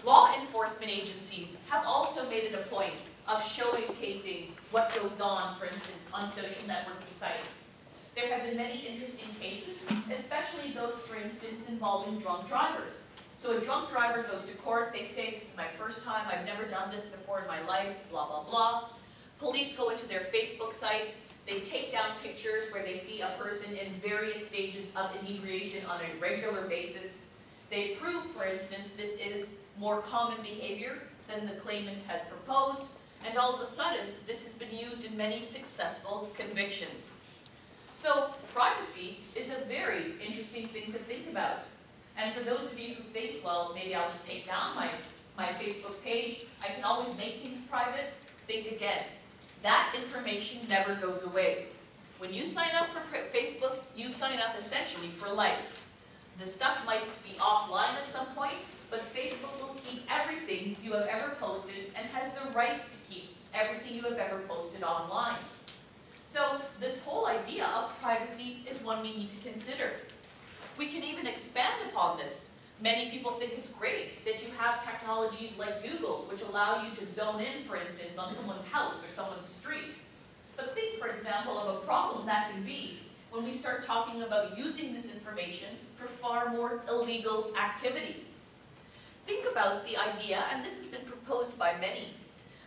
Law enforcement agencies have also made it a point of showcasing what goes on, for instance, on social networking sites. There have been many interesting cases, especially those, for instance, involving drunk drivers. So a drunk driver goes to court, they say, this is my first time, I've never done this before in my life, blah, blah, blah. Police go into their Facebook site, they take down pictures where they see a person in various stages of inebriation on a regular basis. They prove, for instance, this is more common behavior than the claimant has proposed, and all of a sudden, this has been used in many successful convictions. So, privacy is a very interesting thing to think about. And for those of you who think, well, maybe I'll just take down my Facebook page, I can always make things private, think again. That information never goes away. When you sign up for Facebook, you sign up essentially for life. The stuff might be offline at some point, but Facebook will keep everything you have ever posted and has the right to keep everything you have ever posted online. So this whole idea of privacy is one we need to consider. We can even expand upon this. Many people think it's great that you have technologies like Google, which allow you to zone in, for instance, on someone's house or someone's street. But think, for example, of a problem that can be when we start talking about using this information for far more illegal activities. Think about the idea, and this has been proposed by many,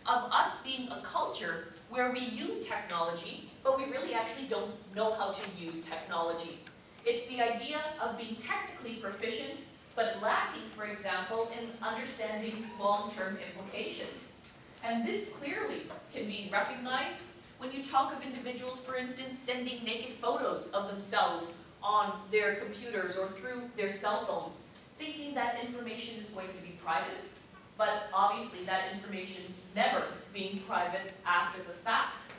of us being a culture where we use technology, but we really actually don't know how to use technology. It's the idea of being technically proficient, but lacking, for example, in understanding long-term implications. And this clearly can be recognized when you talk of individuals, for instance, sending naked photos of themselves on their computers or through their cell phones. thinking that information is going to be private, but obviously that information never being private after the fact.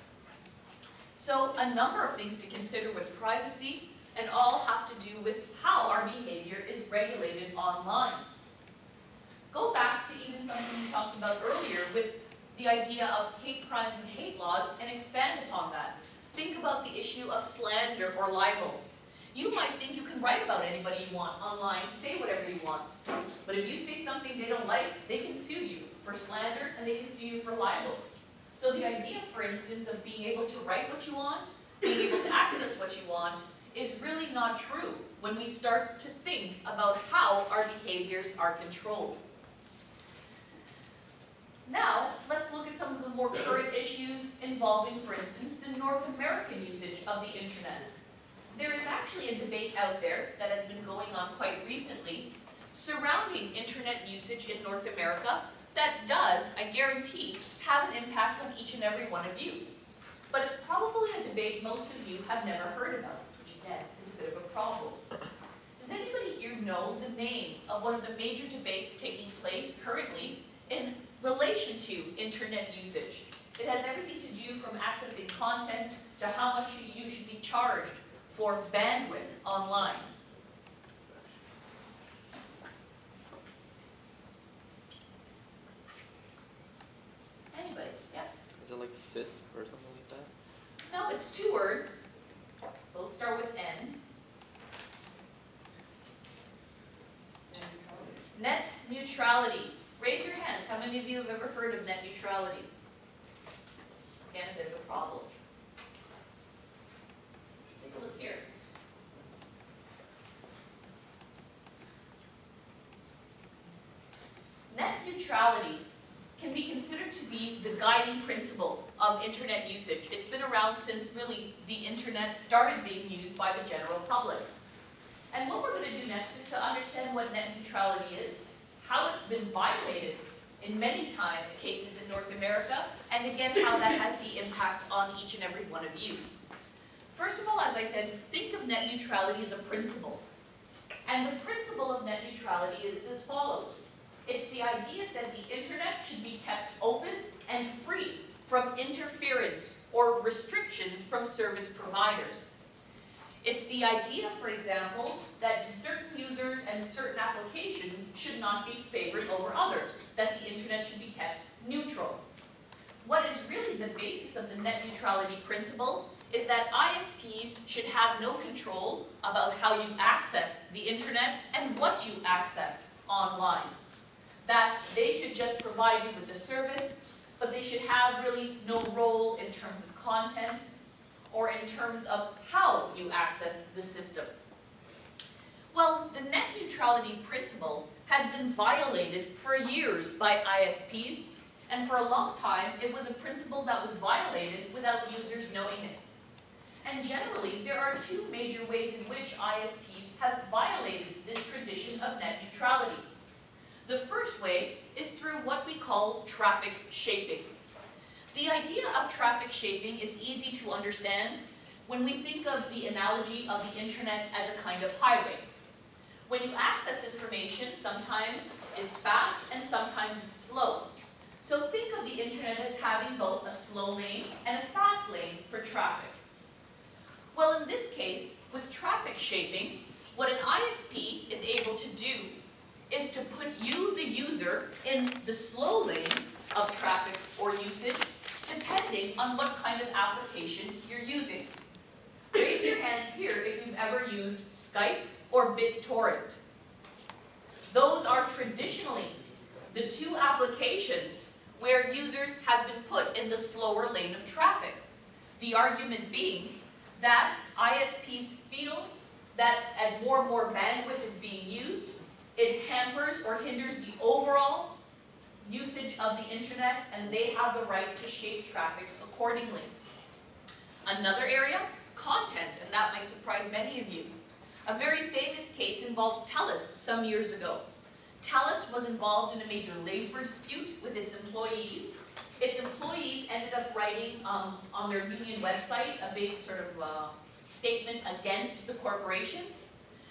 So a number of things to consider with privacy, and all have to do with how our behavior is regulated online. Go back to even something we talked about earlier with the idea of hate crimes and hate laws and expand upon that. Think about the issue of slander or libel. You might think you can write about anybody you want online, say whatever you want. But if you say something they don't like, they can sue you for slander and they can sue you for libel. So the idea, for instance, of being able to write what you want, being able to access what you want, is really not true when we start to think about how our behaviors are controlled. Now, let's look at some of the more current issues involving, for instance, the North American usage of the internet. There is actually a debate out there that has been going on quite recently surrounding internet usage in North America that does, I guarantee, have an impact on each and every one of you. But it's probably a debate most of you have never heard about, which again is a bit of a problem. Does anybody here know the name of one of the major debates taking place currently in relation to internet usage? It has everything to do from accessing content to how much you should be charged for bandwidth online. Anybody? Yeah? Is it like CISC or something like that? No, it's two words. Both start with N. Net neutrality. Raise your hands. How many of you have ever heard of net neutrality? Again, a bit of a problem. Take a look here. Net neutrality can be considered to be the guiding principle of internet usage. It's been around since really the internet started being used by the general public. And what we're going to do next is to understand what net neutrality is, how it's been violated in many cases in North America, and again how that has the impact on each and every one of you. First of all, as I said, think of net neutrality as a principle. And the principle of net neutrality is as follows. It's the idea that the internet should be kept open and free from interference or restrictions from service providers. It's the idea, for example, that certain users and certain applications should not be favored over others, that the internet should be kept neutral. What is really the basis of the net neutrality principle is that ISPs should have no control about how you access the internet and what you access online. That they should just provide you with the service, but they should have really no role in terms of content or in terms of how you access the system. Well, the net neutrality principle has been violated for years by ISPs, and for a long time it was a principle that was violated without users knowing it. And generally, there are two major ways in which ISPs have violated this tradition of net neutrality. The first way is through what we call traffic shaping. The idea of traffic shaping is easy to understand when we think of the analogy of the internet as a kind of highway. When you access information, sometimes it's fast and sometimes it's slow. So think of the internet as having both a slow lane and a fast lane for traffic. Well, in this case, with traffic shaping, what an ISP is able to do is to put you, the user, in the slow lane of traffic or usage, depending on what kind of application you're using. Raise your hands here if you've ever used Skype or BitTorrent. Those are traditionally the two applications where users have been put in the slower lane of traffic. The argument being that ISPs feel that as more and more bandwidth is being used, it hampers or hinders the overall usage of the internet, and they have the right to shape traffic accordingly. Another area, content, and that might surprise many of you. A very famous case involved TELUS some years ago. TELUS was involved in a major labor dispute with its employees. Its employees ended up writing on their union website a big sort of statement against the corporation.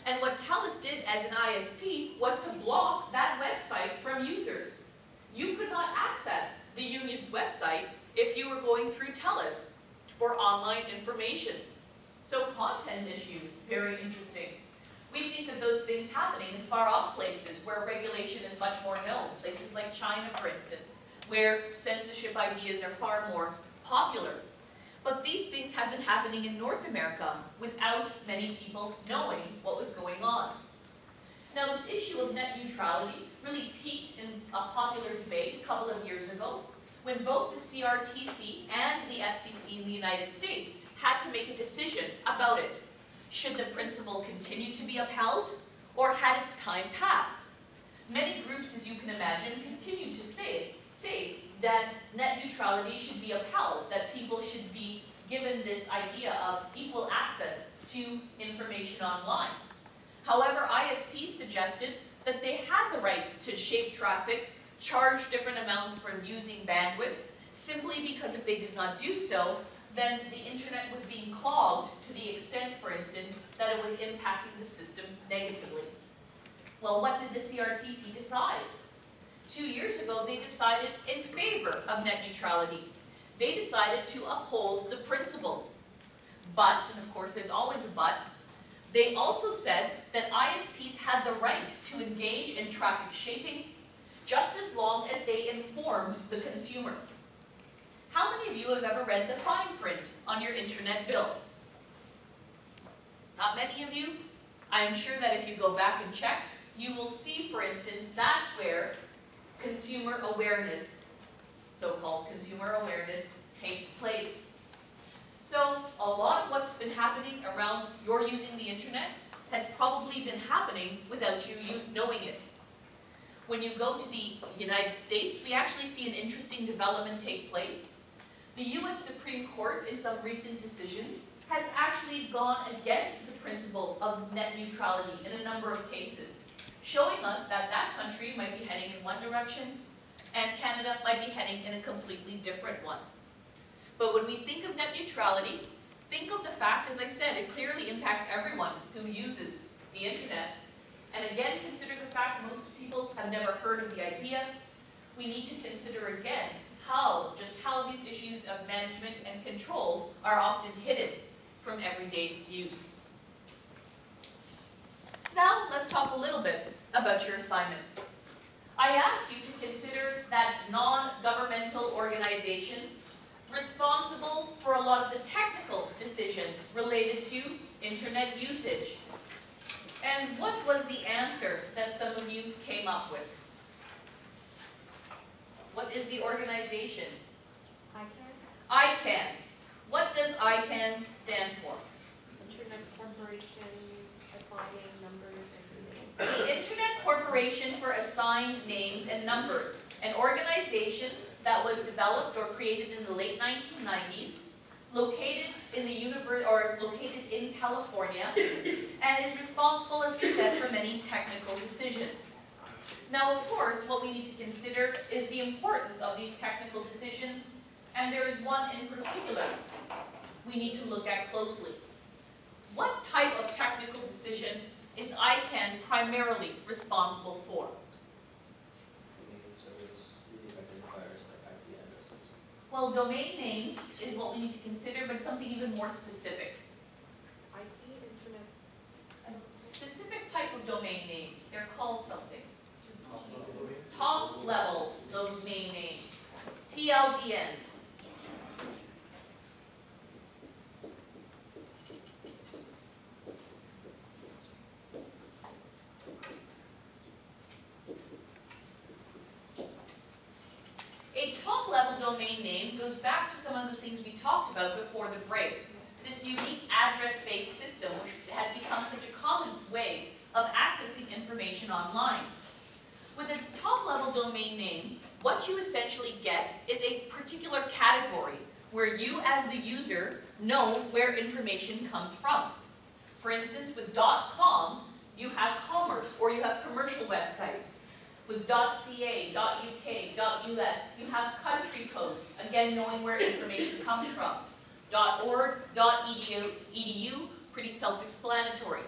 And what TELUS did as an ISP was to block that website from users. You could not access the union's website if you were going through TELUS for online information. So content issues, very interesting. We think of those things happening in far-off places where regulation is much more known, places like China, for instance, where censorship ideas are far more popular. But these things have been happening in North America without many people knowing what was going on. Now, this issue of net neutrality really peaked in a popular debate a couple of years ago when both the CRTC and the FCC in the United States had to make a decision about it. Should the principle continue to be upheld, or had its time passed? Many groups, as you can imagine, continue to say that net neutrality should be upheld, that people should be given this idea of equal access to information online. However, ISPs suggested that they had the right to shape traffic, charge different amounts for using bandwidth, simply because if they did not do so, then the internet was being clogged to the extent, for instance, that it was impacting the system negatively. Well, what did the CRTC decide? 2 years ago, they decided in favor of net neutrality. They decided to uphold the principle. But, and of course there's always a but, they also said that ISPs had the right to engage in traffic shaping just as long as they informed the consumer. How many of you have ever read the fine print on your internet bill? Not many of you. I am sure that if you go back and check, you will see, for instance, that's where consumer awareness, so-called consumer awareness, takes place. So a lot of what's been happening around your using the internet has probably been happening without you knowing it. When you go to the United States, we actually see an interesting development take place. The US Supreme Court, in some recent decisions, has actually gone against the principle of net neutrality in a number of cases, showing us that that country might be heading in one direction and Canada might be heading in a completely different one. But when we think of net neutrality, think of the fact, as I said, it clearly impacts everyone who uses the internet. And again, consider the fact most people have never heard of the idea. We need to consider again just how these issues of management and control are often hidden from everyday use. Now, let's talk a little bit about your assignments. I asked you to consider that non-governmental organization responsible for a lot of the technical decisions related to internet usage. And what was the answer that some of you came up with? What is the organization? ICANN? ICANN. What does ICANN stand for? Internet Corporation Assigning Numbers and Names. The Internet Corporation for Assigned Names and Numbers, an organization that was developed or created in the late 1990s, located in California, and is responsible, as we said, for many technical decisions. Now, of course, what we need to consider is the importance of these technical decisions, and there is one in particular we need to look at closely. What type of technical decision is ICANN primarily responsible for? Well, domain names is what we need to consider, but something even more specific. IP, Internet. A specific type of domain name. They're called something. Top-level domain names. TLDNs. A top-level domain name goes back to some of the things we talked about before the break. This unique address-based system, which has become such a common way of accessing information online. With a top-level domain name, what you essentially get is a particular category where you, as the user, know where information comes from. For instance, with .com, you have commerce, or you have commercial websites. With .ca, .uk, .us, you have country codes, again knowing where information comes from. .org, .edu, pretty self-explanatory.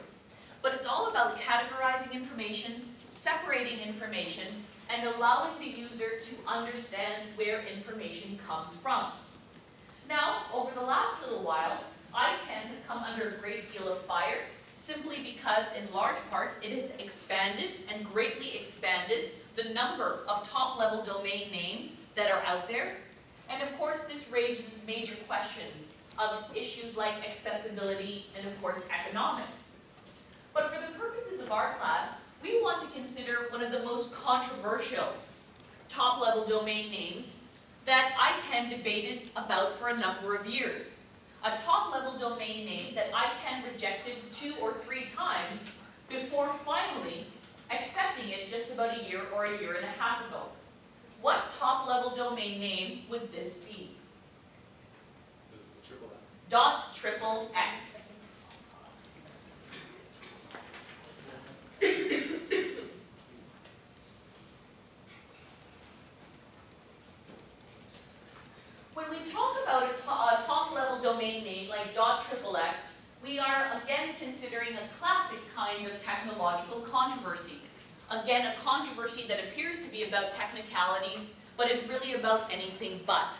but it's all about categorizing information, separating information, and allowing the user to understand where information comes from. Now, over the last little while, ICANN has come under a great deal of fire, simply because in large part it has expanded and greatly expanded the number of top-level domain names that are out there. And of course this raises major questions of issues like accessibility and of course economics. But for the purposes of our class, we want to consider one of the most controversial top-level domain names that ICANN debated about for a number of years. A top-level domain name that ICANN rejected 2 or 3 times before finally accepting it just about a year or a year and a half ago. What top-level domain name would this be? .xxx. When we talk about a top-level domain name like .xxx, we are again considering a classic kind of technological controversy. Again, a controversy that appears to be about technicalities, but is really about anything but.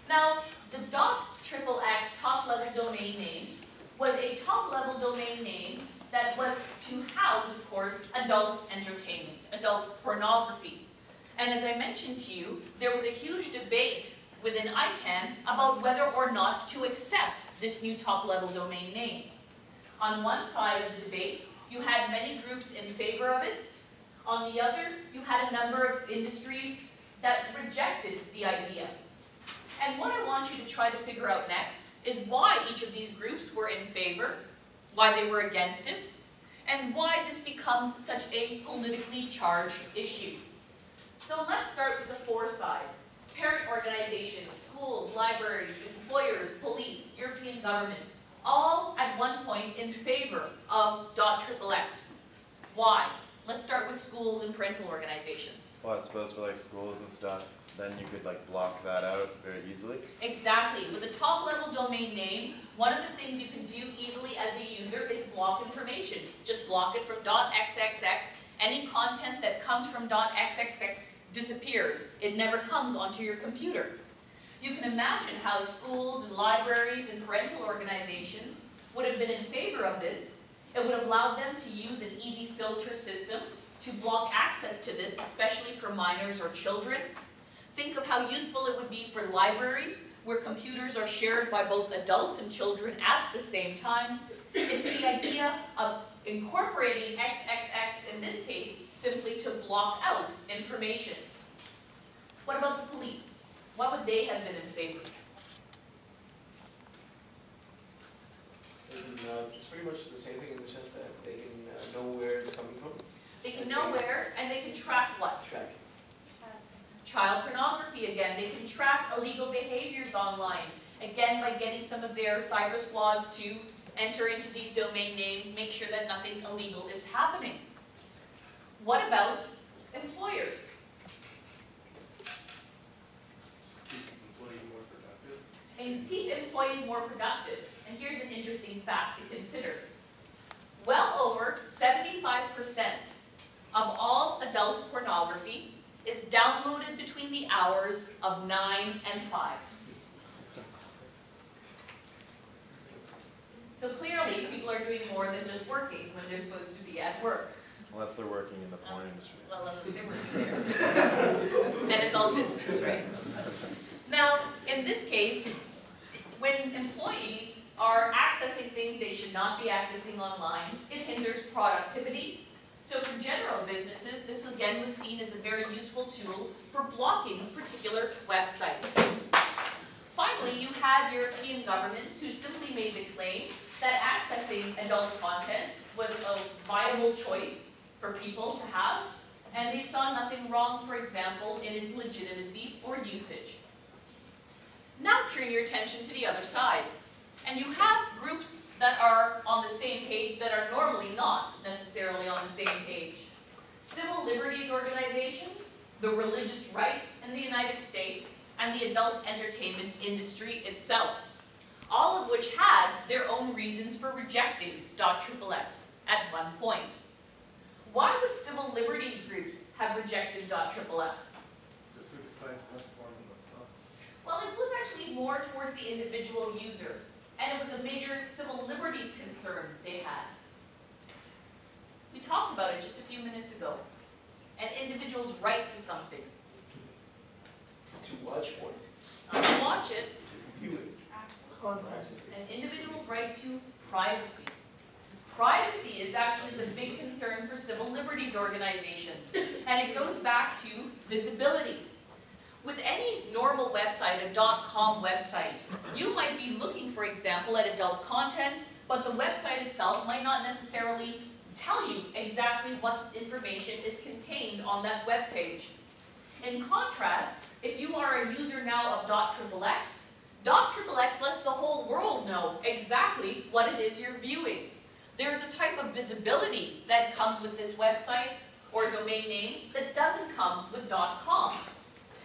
Now, the .xxx top-level domain name was a top-level domain name that was to house, of course, adult entertainment, adult pornography. And as I mentioned to you, there was a huge debate within ICANN about whether or not to accept this new top-level domain name. On one side of the debate, you had many groups in favor of it. On the other, you had a number of industries that rejected the idea. And what I want you to try to figure out next is why each of these groups were in favor, why they were against it, and why this becomes such a politically charged issue. So let's start with the for side. Parent organizations, schools, libraries, employers, police, European governments, all at one point in favor of .xxx. Why? Let's start with schools and parental organizations. Well, I suppose for like schools and stuff, then you could like block that out very easily. Exactly. With a top-level domain name, one of the things you can do easily as a user is block information. Just block it from .xxx. Any content that comes from .xxx disappears. It never comes onto your computer. You can imagine how schools and libraries and parental organizations would have been in favor of this. It would have allowed them to use an easy filter system to block access to this, especially for minors or children. Think of how useful it would be for libraries, where computers are shared by both adults and children at the same time. It's the idea of incorporating XXX, in this case, simply to block out information. What about the police? What would they have been in favor? It's pretty much the same thing in the sense that they can know where it's coming from. They can know where, and they can track what? Track. Child pornography again. They can track illegal behaviors online. Again, by getting some of their cyber squads to enter into these domain names, make sure that nothing illegal is happening. What about employers? Employees more productive. And keep employees more productive. And here's an interesting fact to consider. Well over 75% of all adult pornography is downloaded between the hours of 9 and 5. So clearly, people are doing more than just working when they're supposed to be at work. Unless they're working in the porn industry. Well, unless they're working there. Then it's all business, right? Now, in this case, when employees are accessing things they should not be accessing online, it hinders productivity. So for general businesses, this again was seen as a very useful tool for blocking particular websites. Finally, you had European governments who simply made the claim that accessing adult content was a viable choice for people to have, and they saw nothing wrong, for example, in its legitimacy or usage. Now turn your attention to the other side. And you have groups that are on the same page that are normally not necessarily on the same page. Civil liberties organizations, the religious right in the United States, and the adult entertainment industry itself, all of which had their own reasons for rejecting .xxx. at one point. Why would civil liberties groups have rejected .xxx? Just who decides what's form and what's not. Well, it was actually more towards the individual user, and it was a major civil liberties concern they had. We talked about it just a few minutes ago. An individual's right to something. To watch for it, Watch it, to view it, access it. an individual's right to privacy. Privacy is actually the big concern for civil liberties organizations, and it goes back to visibility. With any normal website, a .com website, you might be looking, for example, at adult content, but the website itself might not necessarily tell you exactly what information is contained on that web page. In contrast, if you are a user now of .xxx, .xxx lets the whole world know exactly what it is you're viewing. There's a type of visibility that comes with this website or domain name that doesn't come with .com.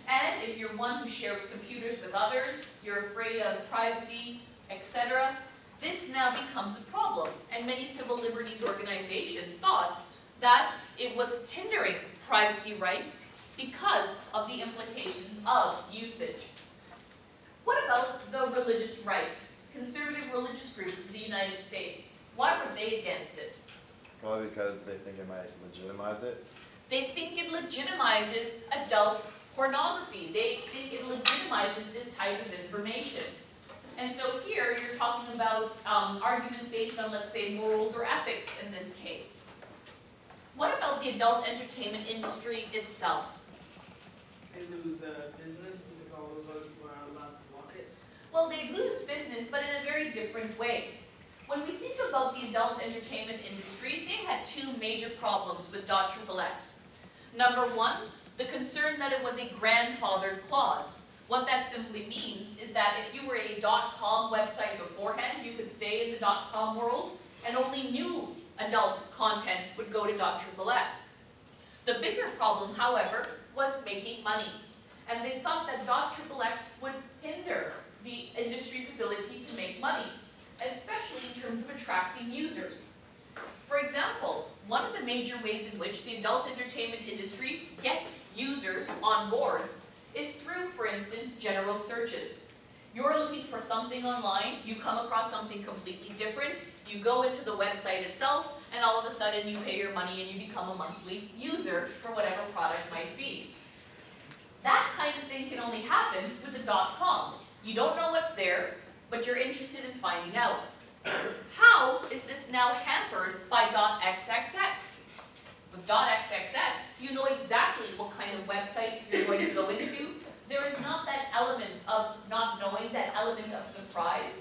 And if you're one who shares computers with others, you're afraid of privacy, etc., this now becomes a problem. And many civil liberties organizations thought that it was hindering privacy rights because of the implications of usage. What about the religious right? Conservative religious groups in the United States. Why were they against it? Probably because they think it might legitimize it. They think it legitimizes adult pornography. They think it legitimizes this type of information. And so here you're talking about arguments based on, let's say, morals or ethics in this case. What about the adult entertainment industry itself? They lose business because all those other people are allowed to walk it. Well, they lose business, but in a very different way. When we think about the adult entertainment industry, they had two major problems with .xxx. Number one, the concern that it was a grandfathered clause. What that simply means is that if you were a .com website beforehand, you could stay in the .com world, and only new adult content would go to .xxx. The bigger problem, however, was making money. And they thought that .xxx would hinder the industry's ability to make money, especially in terms of attracting users. For example, one of the major ways in which the adult entertainment industry gets users on board is through, for instance, general searches. You're looking for something online, you come across something completely different, you go into the website itself, and all of a sudden you pay your money and you become a monthly user for whatever product might be. That kind of thing can only happen with a .com. You don't know what's there, but you're interested in finding out. How is this now hampered by .xxx? With .xxx, you know exactly what kind of website you're going to go into. There is not that element of not knowing, that element of surprise.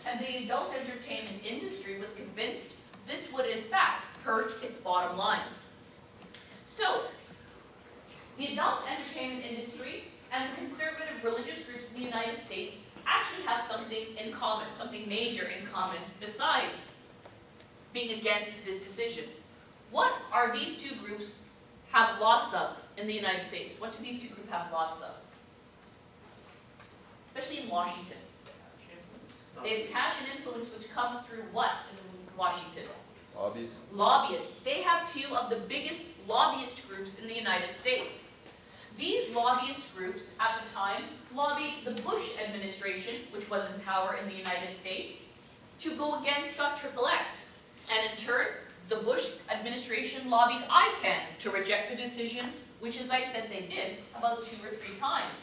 And the adult entertainment industry was convinced this would in fact hurt its bottom line. So, the adult entertainment industry and the conservative religious groups in the United States actually have something in common, something major in common, besides being against this decision. What are these two groups have lots of in the United States? What do these two groups have lots of? Especially in Washington. They have cash and influence, which comes through what in Washington? Lobbies? Lobbyists. They have two of the biggest lobbyist groups in the United States. These lobbyist groups, at the time, lobbied the Bush administration, which was in power in the United States, to go against .xxx. And in turn, the Bush administration lobbied ICANN to reject the decision, which, as I said, they did about 2 or 3 times.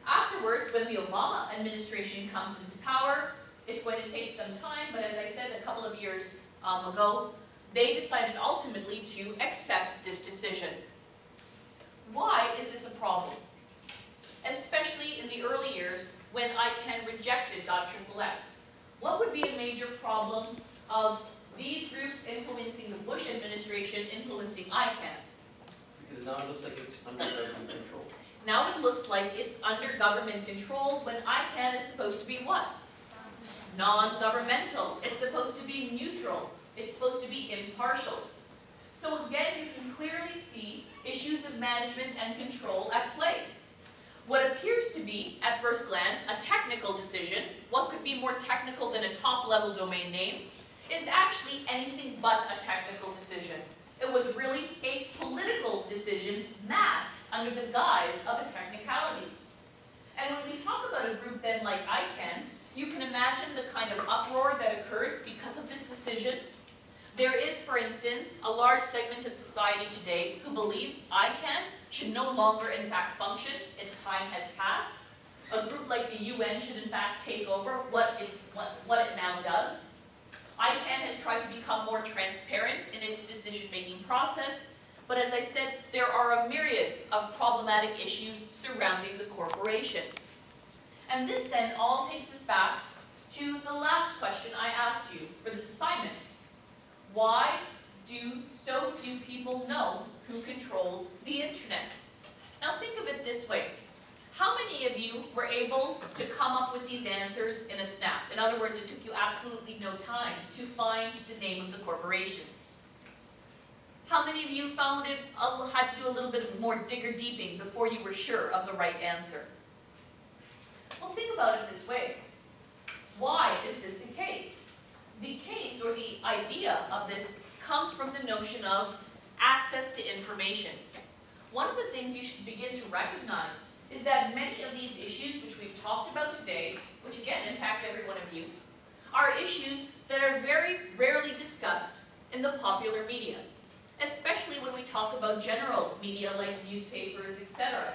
Afterwards, when the Obama administration comes into power, it's going to take some time, but as I said a couple of years ago, they decided ultimately to accept this decision. Why is this a problem? Especially in the early years when ICANN rejected .xxx. What would be a major problem of these groups influencing the Bush administration, influencing ICANN? Because now it looks like it's under government control. Now it looks like it's under government control when ICANN is supposed to be what? Non-governmental. It's supposed to be neutral. It's supposed to be impartial. So again, you can clearly see issues of management and control at play. What appears to be, at first glance, a technical decision, what could be more technical than a top-level domain name, is actually anything but a technical decision. It was really a political decision masked under the guise of a technicality. And when we talk about a group then like ICANN, you can imagine the kind of uproar that occurred because of this decision. There is, for instance, a large segment of society today who believes ICANN should no longer in fact function, its time has passed. A group like the UN should in fact take over what it now does. ICANN has tried to become more transparent in its decision-making process, but as I said, there are a myriad of problematic issues surrounding the corporation. And this then all takes us back to the last question I asked you for this assignment. Why do so few people know who controls the internet? Now think of it this way. How many of you were able to come up with these answers in a snap? In other words, it took you absolutely no time to find the name of the corporation. How many of you found it, had to do a little bit more digger-deeping before you were sure of the right answer? Well, think about it this way. Why is this the case? The case, or the idea of this, comes from the notion of access to information. One of the things you should begin to recognize is that many of these issues which we've talked about today, which again impact every one of you, are issues that are very rarely discussed in the popular media, especially when we talk about general media like newspapers, etc.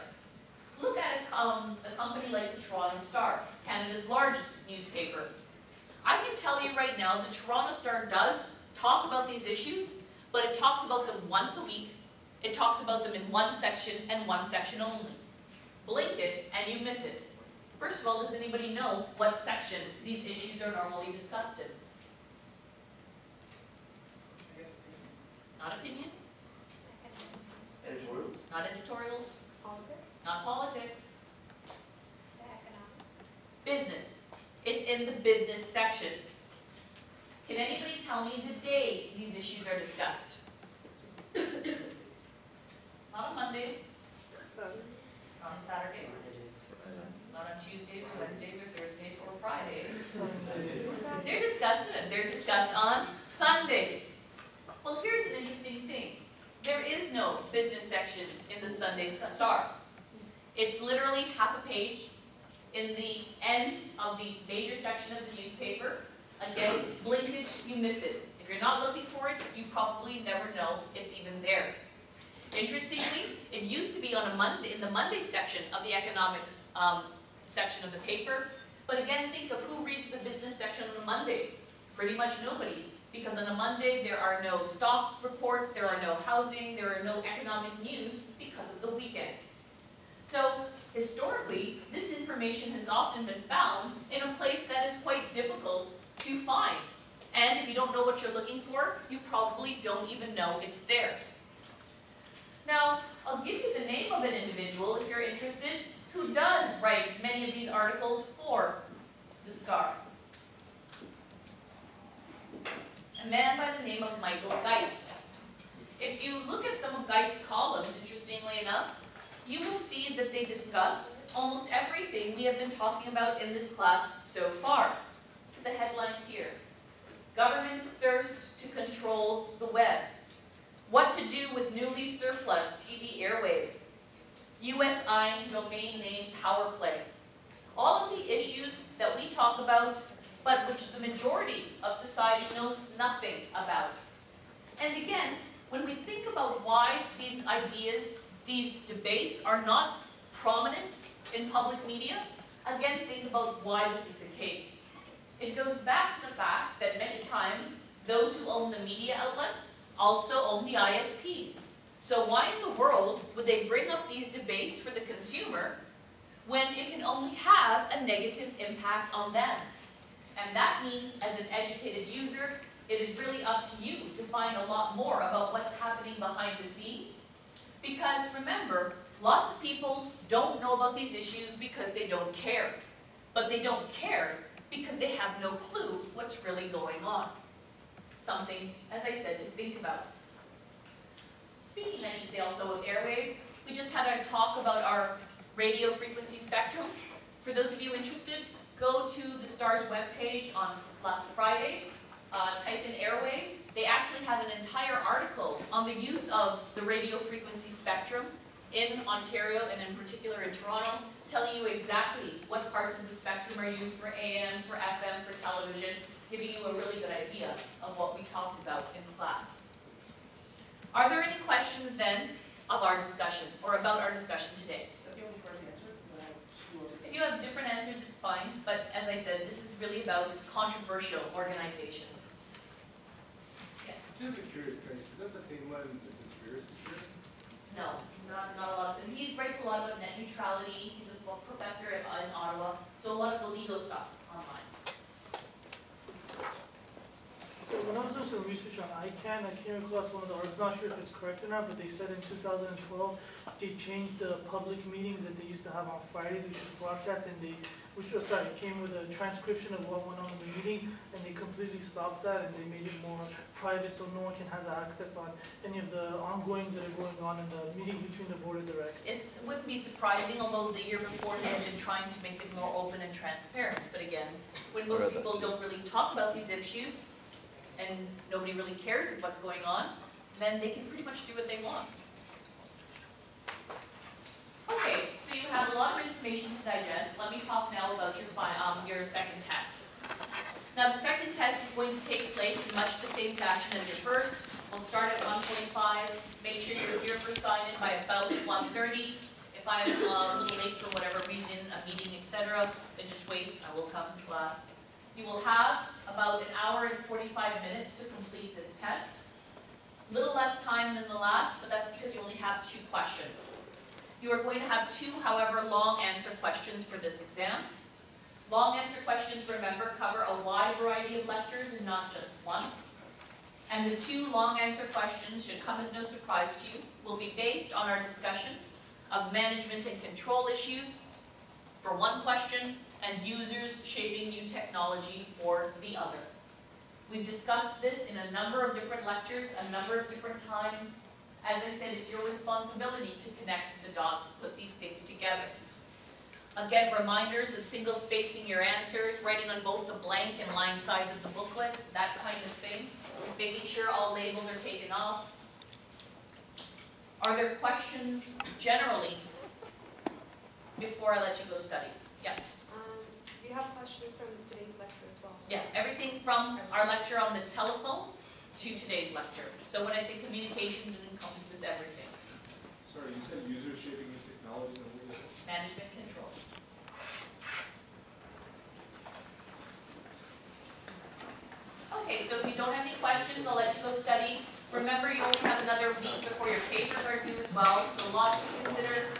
Look at a company like the Toronto Star, Canada's largest newspaper. I can tell you right now, the Toronto Star does talk about these issues, but it talks about them once a week. It talks about them in one section and one section only. Blink it and you miss it. First of all, does anybody know what section these issues are normally discussed in? I guess. Not opinion, Editorials? not editorials, Politics, not politics. the economic. Business. It's in the business section. Can anybody tell me the day these issues are discussed? Not on Mondays, not on Saturdays, not on Tuesdays or Wednesdays or Thursdays or Fridays. They're discussed on Sundays. Well, here's an interesting thing. There is no business section in the Sunday Star. It's literally half a page in the end of the major section of the newspaper. Again, blink it, you miss it. If you're not looking for it, you probably never know it's even there. Interestingly, it used to be on a Monday, in the Monday section of the economics section of the paper. But again, think of who reads the business section on a Monday. Pretty much nobody. Because on a Monday, there are no stock reports, there are no housing, there are no economic news because of the weekend. So, historically, this information has often been found in a place that is quite difficult to find. And if you don't know what you're looking for, you probably don't even know it's there. Now, I'll give you the name of an individual, if you're interested, who does write many of these articles for the Star. A man by the name of Michael Geist. If you look at some of Geist's columns, interestingly enough, you will see that they discuss almost everything we have been talking about in this class so far. The headlines here. Government's thirst to control the web. What to do with newly surplus TV airwaves. US eyeing domain name power play. All of the issues that we talk about, but which the majority of society knows nothing about. And again, when we think about why these ideas, these debates are not prominent in public media, again, think about why this is the case. It goes back to the fact that many times those who own the media outlets also own the ISPs. So why in the world would they bring up these debates for the consumer when it can only have a negative impact on them? And that means, as an educated user, it is really up to you to find a lot more about what's happening behind the scenes. Because remember, lots of people don't know about these issues because they don't care. But they don't care because they have no clue what's really going on. Something, as I said, to think about. Speaking, I should say, also of airwaves, we just had our talk about our radio frequency spectrum. For those of you interested, go to the STAR's webpage on last Friday. type in airwaves, they actually have an entire article on the use of the radio frequency spectrum in Ontario and in particular in Toronto, telling you exactly what parts of the spectrum are used for AM, for FM, for television, giving you a really good idea of what we talked about in class. Are there any questions then of our discussion or about our discussion today? Is that the only correct answer? Because I have two other. If you have different answers, it's fine, but as I said, this is really about controversial organizations. I'm a bit curious, guys. Is that the same one, the conspiracy theories? No, not a lot of them. He writes a lot about net neutrality. He's a book professor in Ottawa, so a lot of the legal stuff online. So when I was doing some research on ICANN, I came across one of the articles, not sure if it's correct or not, but they said in 2012, they changed the public meetings that they used to have on Fridays, which was broadcast, and it came with a transcription of what went on in the meeting, and they completely stopped that, and they made it more private, so no one can have access on any of the ongoings that are going on in the meeting between the board of directors. It wouldn't be surprising, although the year before they had been trying to make it more open and transparent. But again, when I read most that people too. don't really talk about these issues, and nobody really cares of what's going on, then they can pretty much do what they want. Okay, so you have a lot of information to digest. Let me talk now about your second test. Now the second test is going to take place in much the same fashion as your first. We'll start at 1:45. Make sure you're here for sign-in by about 1:30. If I'm a little late for whatever reason, a meeting, etc., then just wait, I will come to class. You will have about 1 hour and 45 minutes to complete this test. A little less time than the last, but that's because you only have 2 questions. You are going to have 2, however, long answer questions for this exam. Long answer questions, remember, cover a wide variety of lectures and not just one. And the 2 long answer questions, should come as no surprise to you, will be based on our discussion of management and control issues for one question, and users shaping new technology for the other. We've discussed this in a number of different lectures, a number of different times. As I said, it's your responsibility to connect the dots, put these things together. Again, reminders of single spacing your answers, writing on both the blank and line sides of the booklet, that kind of thing. Making sure all labels are taken off. Are there questions generally before I let you go study? Yeah. We have questions from today's lecture as well. Yeah, everything from our lecture on the telephone to today's lecture. So when I say communications, it encompasses everything. Sorry, you said users shaping new technologies and what was it? Management control. Okay, so if you don't have any questions, I'll let you go study. Remember, you only have another week before your papers are due as well, so lots to consider.